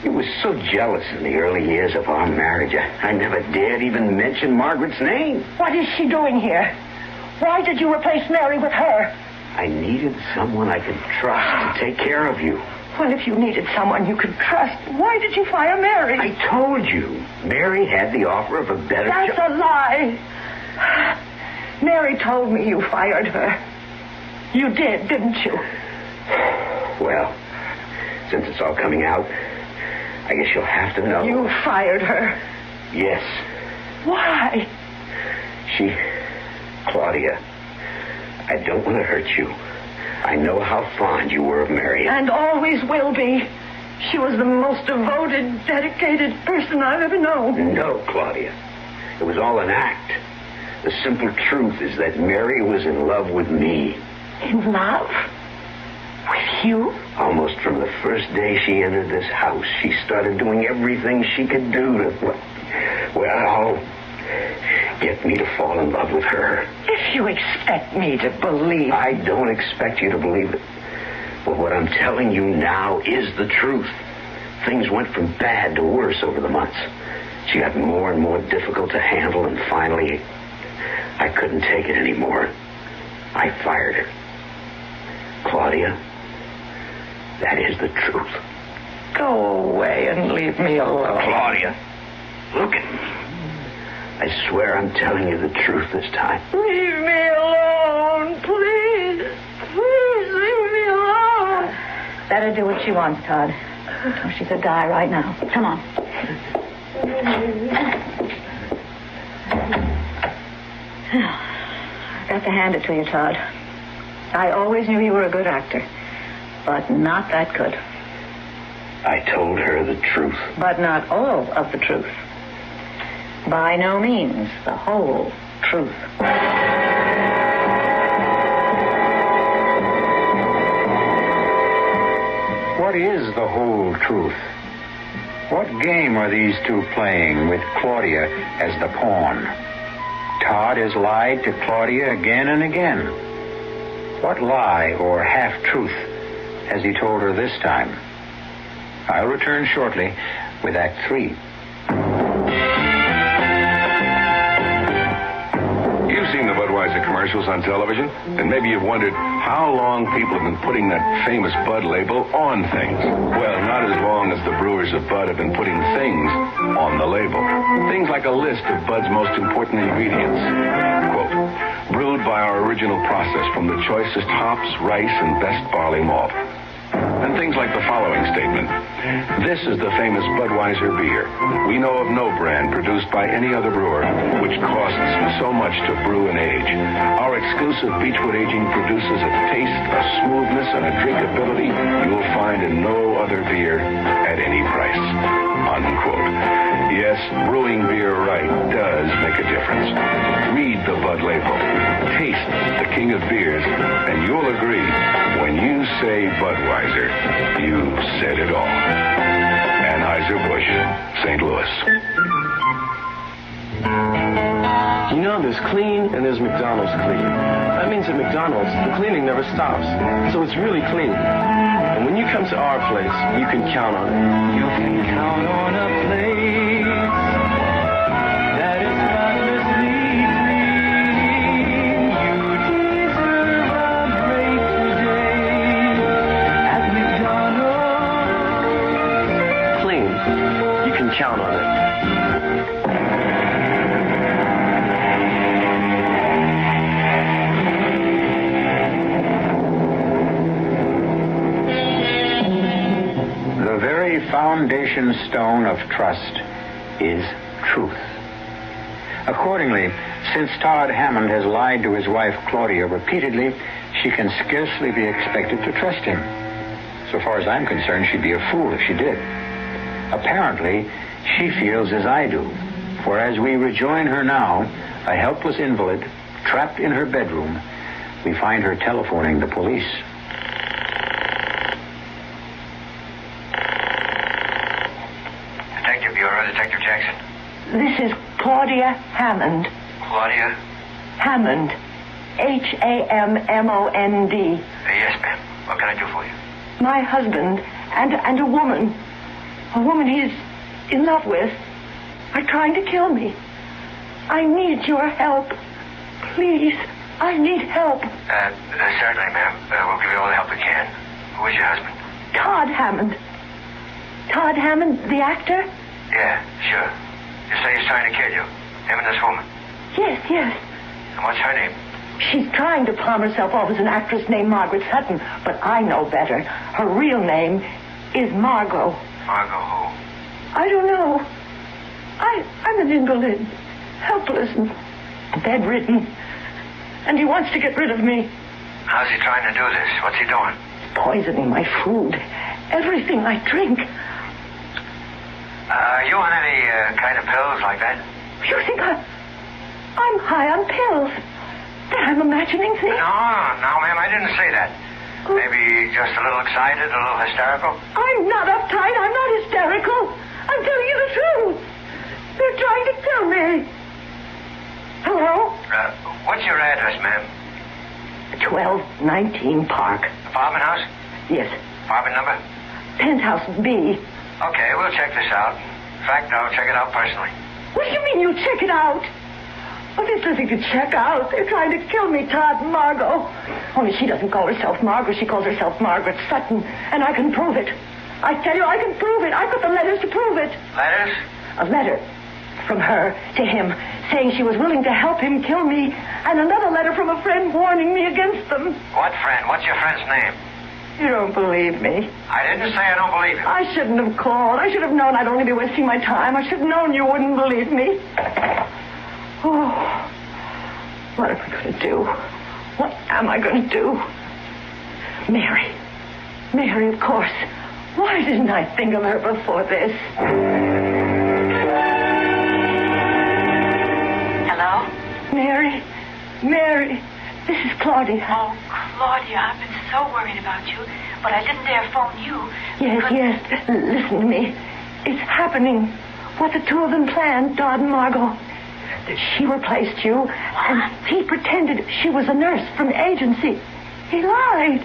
You were so jealous in the early years of our marriage. I never dared even mention Margaret's name. What is she doing here? Why did you replace Mary with her? I needed someone I could trust to take care of you. Well, if you needed someone you could trust, why did you fire Mary? I told you. Mary had the offer of a better job. That's a lie. Mary told me you fired her. You did, didn't you? Well, since it's all coming out, I guess you'll have to know. You fired her? Yes. Why? Claudia, I don't want to hurt you. I know how fond you were of Mary. And always will be. She was the most devoted, dedicated person I've ever known. No, Claudia. It was all an act. The simple truth is that Mary was in love with me. In love? With you? Almost from the first day she entered this house, she started doing everything she could do to, well, get me to fall in love with her. If you expect me to believe... I don't expect you to believe it. But what I'm telling you now is the truth. Things went from bad to worse over the months. She got more and more difficult to handle, and finally, I couldn't take it anymore. I fired her. Claudia, that is the truth. Go away and leave me alone. Claudia, look at me. I swear I'm telling you the truth this time. Leave me alone, please. Please leave me alone. Let her do what she wants, Todd. Oh, she could die right now. Come on. I've got to hand it to you, Todd. I always knew you were a good actor, but not that good. I told her the truth. But not all of the truth. By no means the whole truth. What is the whole truth? What game are these two playing with Claudia as the pawn? Todd has lied to Claudia again and again. What lie or half-truth has he told her this time? I'll return shortly with Act 3. You've seen the Budweiser commercials on television, and maybe you've wondered how long people have been putting that famous Bud label on things. Well, not as long as the brewers of Bud have been putting things on the label. Things like a list of Bud's most important ingredients. Quote, brewed by our original process from the choicest hops, rice, and best barley malt. And things like the following statement. This is the famous Budweiser beer. We know of no brand produced by any other brewer which costs so much to brew and age. Our exclusive Beechwood aging produces a taste, a smoothness, and a drinkability you'll find in no other beer at any price. Unquote. Yes, brewing beer right does make a difference. Read the Bud label. Taste the king of beers, and you'll agree, when you say Budweiser, you said it all. Anheuser-Busch, St. Louis. You know, there's clean and there's McDonald's clean. That means at McDonald's, the cleaning never stops. So it's really clean. And when you come to our place, you can count on it. You can count on a place that is spotlessly clean. You deserve a break today at McDonald's. Clean. You can count on it. The very foundation stone of trust is truth. Accordingly, since Todd Hammond has lied to his wife Claudia repeatedly, she can scarcely be expected to trust him. So far as I'm concerned, she'd be a fool if she did. Apparently, she feels as I do, for as we rejoin her now, a helpless invalid, trapped in her bedroom, we find her telephoning the police. Detective Bureau, Detective Jackson. This is Claudia Hammond. Claudia? Hammond. Hammond. Yes, ma'am. What can I do for you? My husband and a woman he's in love with, are trying to kill me. I need your help. Please, I need help. Certainly, ma'am. We'll give you all the help we can. Who is your husband? Todd Hammond. Todd Hammond, the actor? Yeah, sure. You say he's trying to kill you. Him and this woman. Yes. And what's her name? She's trying to palm herself off as an actress named Margaret Sutton, but I know better. Her real name is Margot. Margot who? I don't know. I'm an invalid, helpless and bedridden, and he wants to get rid of me. How's he trying to do this? What's he doing? Poisoning my food, everything I drink. You on any kind of pills like that? You think I'm high on pills? That I'm imagining things? No, ma'am, I didn't say that. Maybe just a little excited, a little hysterical? I'm not uptight. I'm not hysterical. I'm telling you the truth. They're trying to kill me. Hello? What's your address, ma'am? 1219 Park. Apartment house? Yes. Apartment number? Penthouse B. Okay, we'll check this out. In fact, I'll check it out personally. What do you mean you check it out? Oh, there's nothing to check out. They're trying to kill me, Todd and Margot. Only she doesn't call herself Margot. She calls herself Margaret Sutton. And I can prove it. I tell you, I can prove it. I've got the letters to prove it. Letters? A letter from her to him saying she was willing to help him kill me. And another letter from a friend warning me against them. What friend? What's your friend's name? You don't believe me. I didn't say I don't believe you. I shouldn't have called. I should have known I'd only be wasting my time. I should have known you wouldn't believe me. Oh, what am I going to do? What am I going to do? Mary, of course. Why didn't I think of her before this? Hello? Mary, this is Claudia. Oh, Claudia, I've been so worried about you, but I didn't dare phone you. Yes. Listen to me. It's happening. What the two of them planned, Todd and Margot. She replaced you, and he pretended she was a nurse from the agency. He lied.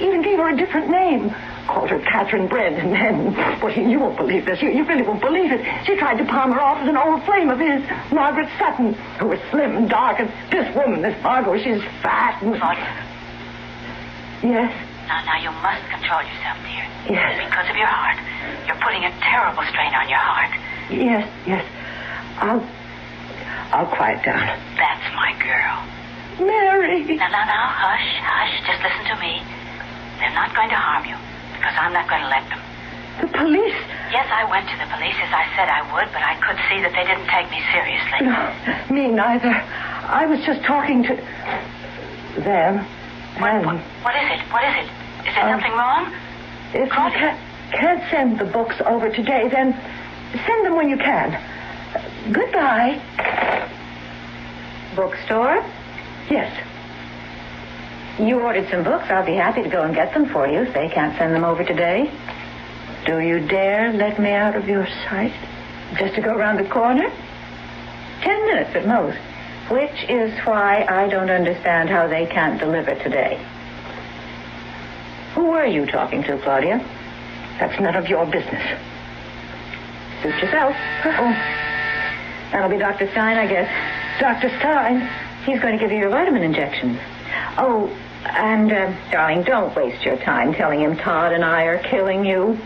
Even gave her a different name. Called her Catherine Bredd, and then... Well, you won't believe this. You really won't believe it. She tried to palm her off as an old flame of his, Margaret Sutton, who was slim and dark, and this woman, this Margot, she's fat and... Claudia. Yes? Now, you must control yourself, dear. Yes. Because of your heart. You're putting a terrible strain on your heart. Yes. I'll quiet down. That's my girl. Mary! Now, hush. Just listen to me. They're not going to harm you. because I'm not going to let them. The police? Yes, I went to the police as I said I would, but I could see that they didn't take me seriously. No, me neither. I was just talking to them. What is it? What is it? Is there something wrong? If you can't send the books over today, then send them when you can. Goodbye. Bookstore? Yes. You ordered some books. I'll be happy to go and get them for you if they can't send them over today. Do you dare let me out of your sight? Just to go around the corner? 10 minutes at most. Which is why I don't understand how they can't deliver today. Who were you talking to, Claudia? That's none of your business. Suit yourself. Oh. That'll be Dr. Stein, I guess. Dr. Stein? He's going to give you your vitamin injections. Oh, and, darling, don't waste your time telling him Todd and I are killing you.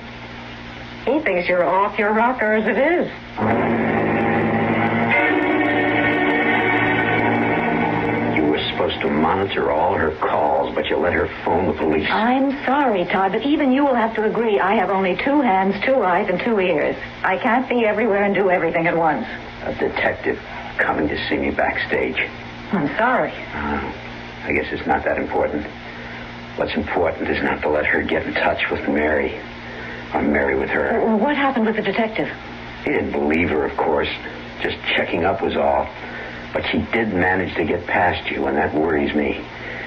He thinks you're off your rocker as it is. You were supposed to monitor all her calls, but you let her phone the police. I'm sorry, Todd, but even you will have to agree I have only 2 hands, 2 eyes, and 2 ears. I can't be everywhere and do everything at once. A detective coming to see me backstage. I'm sorry. I guess it's not that important. What's important is not to let her get in touch with Mary. Or Mary with her. What happened with the detective? He didn't believe her, of course. Just checking up was all. But she did manage to get past you, and that worries me.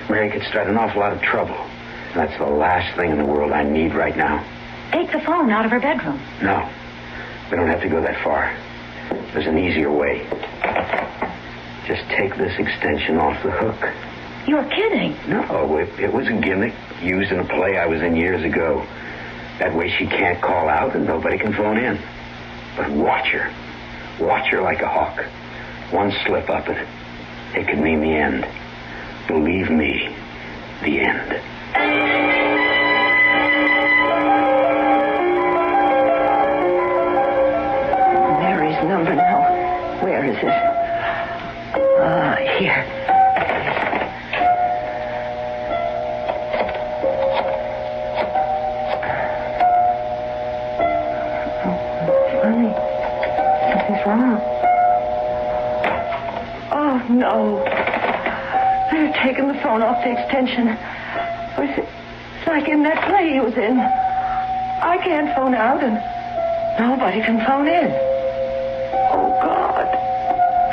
Mary could start an awful lot of trouble. And that's the last thing in the world I need right now. Take the phone out of her bedroom. No. We don't have to go that far. There's an easier way. Just take this extension off the hook. You're kidding. No, it was a gimmick used in a play I was in years ago. That way she can't call out and nobody can phone in. But watch her. Watch her like a hawk. One slip up and it could mean the end. Believe me, the end. Mary's number now. Where is it? Here. Funny. Something's wrong. Oh, no. They're taking the phone off the extension. It's like in that play he was in. I can't phone out and nobody can phone in. Oh, God.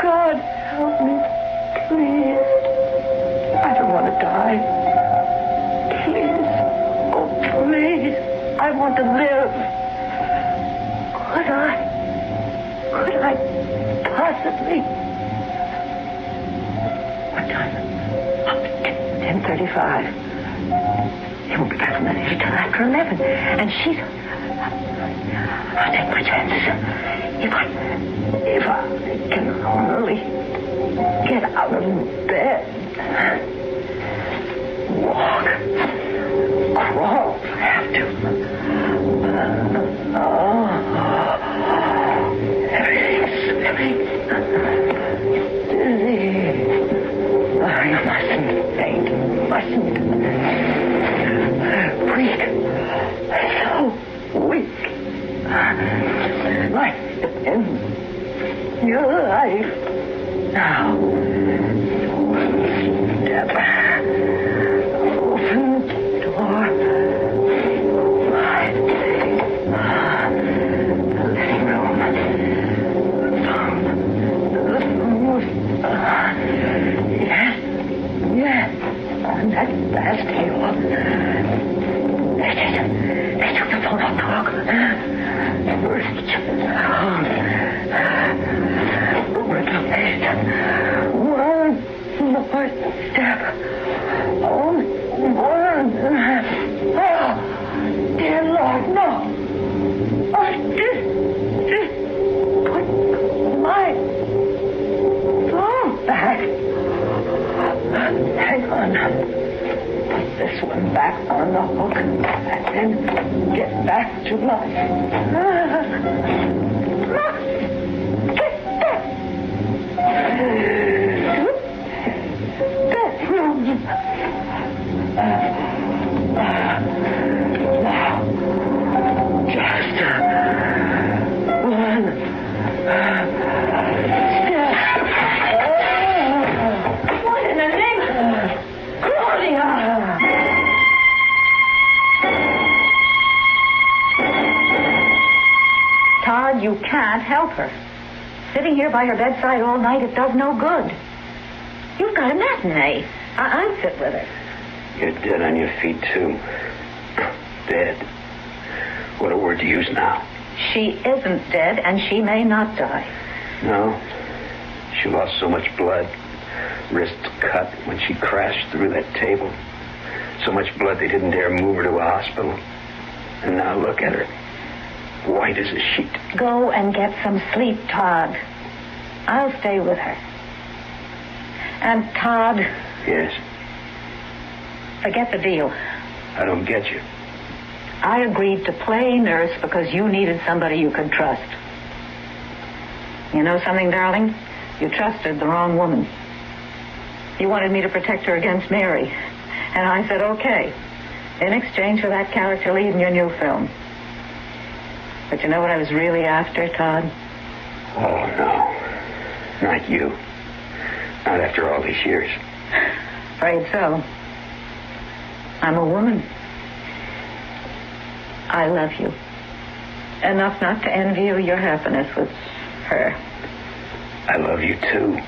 God, help me. Please. I don't want to die. Please. Oh, please. I want to live. Could I possibly... What time? 10:35. He won't be back from the theater till after 11. And she's... I'll take my chances. If I can only get out of bed. Walk. Crawl if I have to. Everything's slipping. Dizzy. I mustn't faint. Mustn't. Weak. So weak. Life in your life. Now. Step. Open door. The living room. Yes. On that last table. They took the phone off the hook. Reach. Over the bed. One more step. Only one. Oh, dear Lord, no. Oh, just put my phone back. Hang on. Put this one back on the hook and then get back to life. Get back. Bedroom. Now. help her. Sitting here by her bedside all night, it does no good. You've got a matinee. I'll sit with her. You're dead on your feet, too. Dead. What a word to use now. She isn't dead, and she may not die. No. She lost so much blood. Wrist cut when she crashed through that table. So much blood they didn't dare move her to a hospital. And now look at her. White as a sheet. Go and get some sleep, Todd. I'll stay with her. And Todd... Yes? Forget the deal. I don't get you. I agreed to play nurse because you needed somebody you could trust. You know something, darling? You trusted the wrong woman. You wanted me to protect her against Mary. And I said, okay, in exchange for that character lead in your new film. But you know what I was really after, Todd? Oh, no. Not you. Not after all these years. Afraid so. I'm a woman. I love you. Enough not to envy you your happiness with her. I love you, too.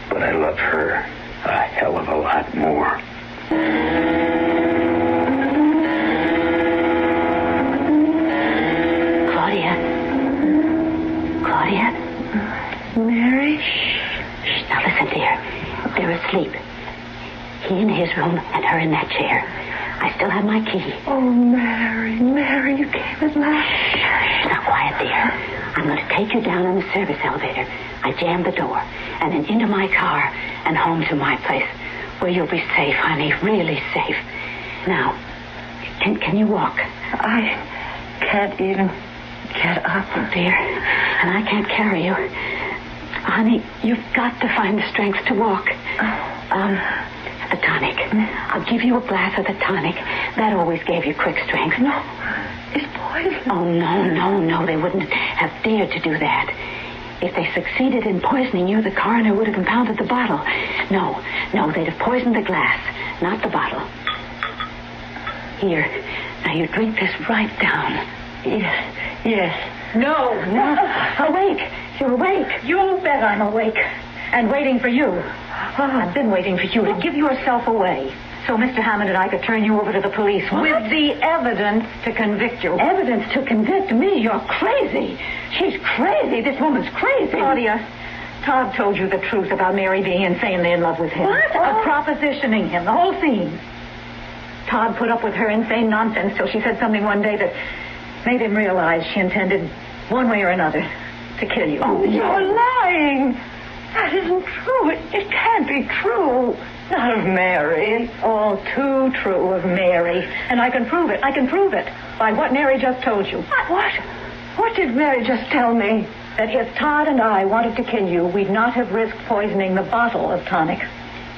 But I love her a hell of a lot more. Claudia? Mary? Shh. Now listen, dear. They're asleep. He in his room and her in that chair. I still have my key. Oh, Mary, you came at last. Shh. Now quiet, dear. I'm going to take you down in the service elevator. I jammed the door, and then into my car and home to my place, where you'll be safe, honey, really safe. Now, can you walk? I can't even get up. Oh, dear, and I can't carry you. Honey, you've got to find the strength to walk. The tonic. I'll give you a glass of the tonic. That always gave you quick strength. No, it's poison. Oh, no. They wouldn't have dared to do that. If they succeeded in poisoning you, the coroner would have impounded the bottle. No, they'd have poisoned the glass, not the bottle. Here, now you drink this right down. Yes. No. Awake. You're awake. You bet I'm awake. And waiting for you. I've been waiting for you to give yourself away. So Mr. Hammond and I could turn you over to the police with the evidence to convict you. Evidence to convict me? You're crazy. She's crazy. This woman's crazy. Claudia, Todd told you the truth about Mary being insanely in love with him. What? Propositioning him, the whole scene. Todd put up with her insane nonsense till she said something one day that made him realize she intended, one way or another, to kill you. Oh, you're lying. That isn't true. It can't be true. Not of Mary. It's all too true of Mary. And I can prove it. By what Mary just told you. What? What did Mary just tell me? That if Todd and I wanted to kill you, we'd not have risked poisoning the bottle of tonic.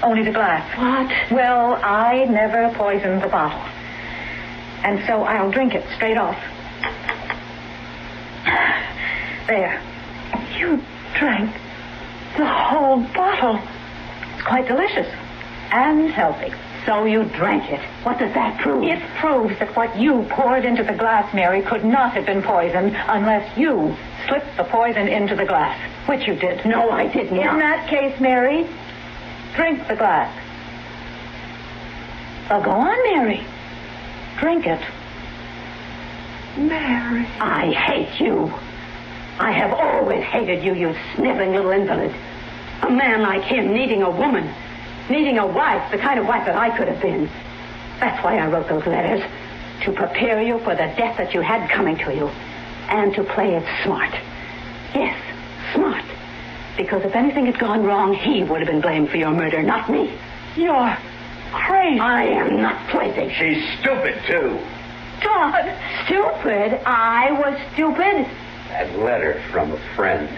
Only the glass. What? Well, I never poisoned the bottle. And so I'll drink it straight off. There. You drank the whole bottle. It's quite delicious. And healthy. So you drank it. What does that prove? It proves that what you poured into the glass, Mary, could not have been poisoned unless you slipped the poison into the glass. Which you did. No, I did not. In that case, Mary, drink the glass. Well, go on, Mary. Drink it. Mary. I hate you. I have always hated you, you sniveling little invalid. A man like him needing a woman. Needing a wife, the kind of wife that I could have been. That's why I wrote those letters. To prepare you for the death that you had coming to you. And to play it smart. Yes, smart. Because if anything had gone wrong, he would have been blamed for your murder, not me. You're crazy. I am not crazy. She's stupid, too. Todd, stupid? I was stupid? That letter from a friend.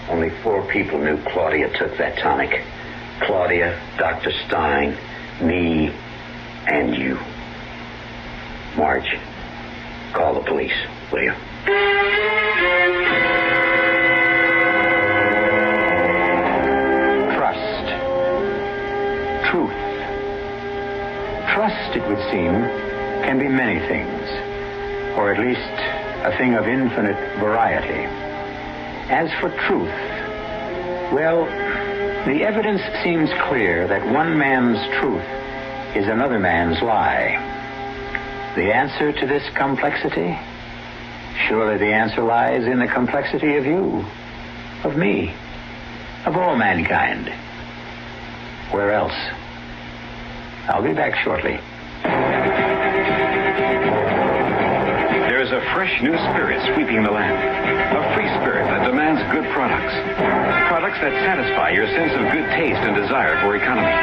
Only 4 people knew Claudia took that tonic. Claudia, Dr. Stein, me, and you. Marge, call the police, will you? Trust. Truth. Trust, it would seem, can be many things, or at least a thing of infinite variety. As for truth, well, the evidence seems clear that one man's truth is another man's lie. The answer to this complexity? Surely the answer lies in the complexity of you, of me, of all mankind. Where else? I'll be back shortly. There is a fresh new spirit sweeping the land. A free spirit that demands good products. Products that satisfy your sense of good taste and desire for economy.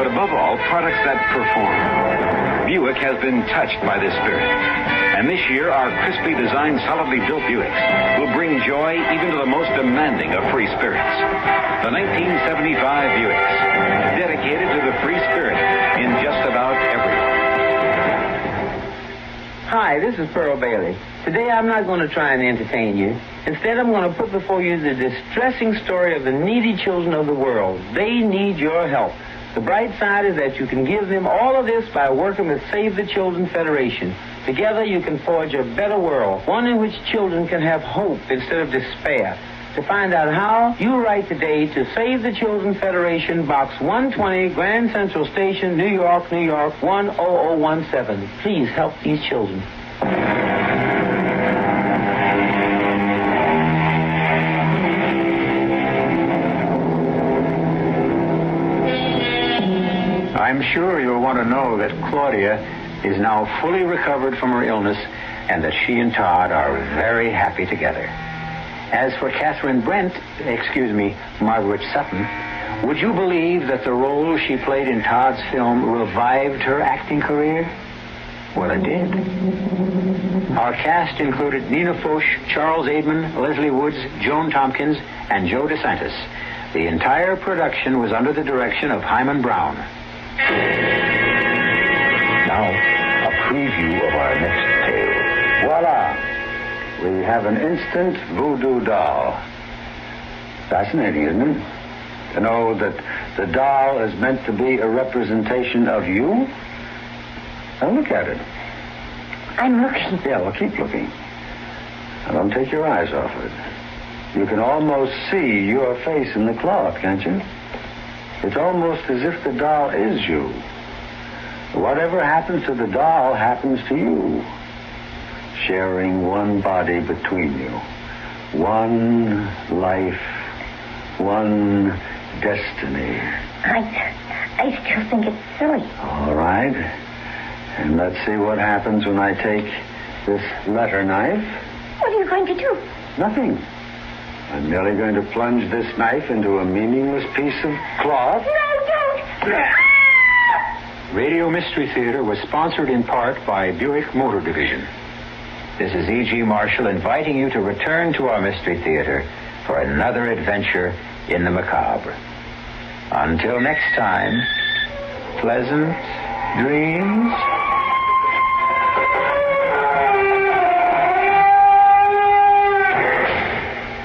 But above all, products that perform. Buick has been touched by this spirit. And this year, our crisply designed, solidly built Buicks will bring joy even to the most demanding of free spirits. The 1975 Buicks, dedicated to the free spirit in just about everyone. Hi, this is Pearl Bailey. Today I'm not going to try and entertain you. Instead, I'm going to put before you the distressing story of the needy children of the world. They need your help. The bright side is that you can give them all of this by working with Save the Children Federation. Together you can forge a better world, one in which children can have hope instead of despair. To find out how, you write today to Save the Children Federation, Box 120, Grand Central Station, New York, New York, 10017. Please help these children. I'm sure you'll want to know that Claudia is now fully recovered from her illness and that she and Todd are very happy together. As for Margaret Sutton, would you believe that the role she played in Todd's film revived her acting career? Well, it did. Our cast included Nina Foch, Charles Aidman, Leslie Woods, Joan Tompkins, and Joe DeSantis. The entire production was under the direction of Hyman Brown. Now, a preview of our next tale. Voila! We have an instant voodoo doll. Fascinating, isn't it? To know that the doll is meant to be a representation of you. Now look at it. I'm looking. Yeah, well, keep looking. Now, don't take your eyes off it. You can almost see your face in the cloth, can't you? It's almost as if the doll is you. Whatever happens to the doll happens to you. Sharing one body between you. One life. One destiny. I still think it's silly. All right. And let's see what happens when I take this letter knife. What are you going to do? Nothing. I'm merely going to plunge this knife into a meaningless piece of cloth. No, don't! Radio Mystery Theater was sponsored in part by Buick Motor Division. This is E.G. Marshall inviting you to return to our Mystery Theater for another adventure in the macabre. Until next time, pleasant dreams.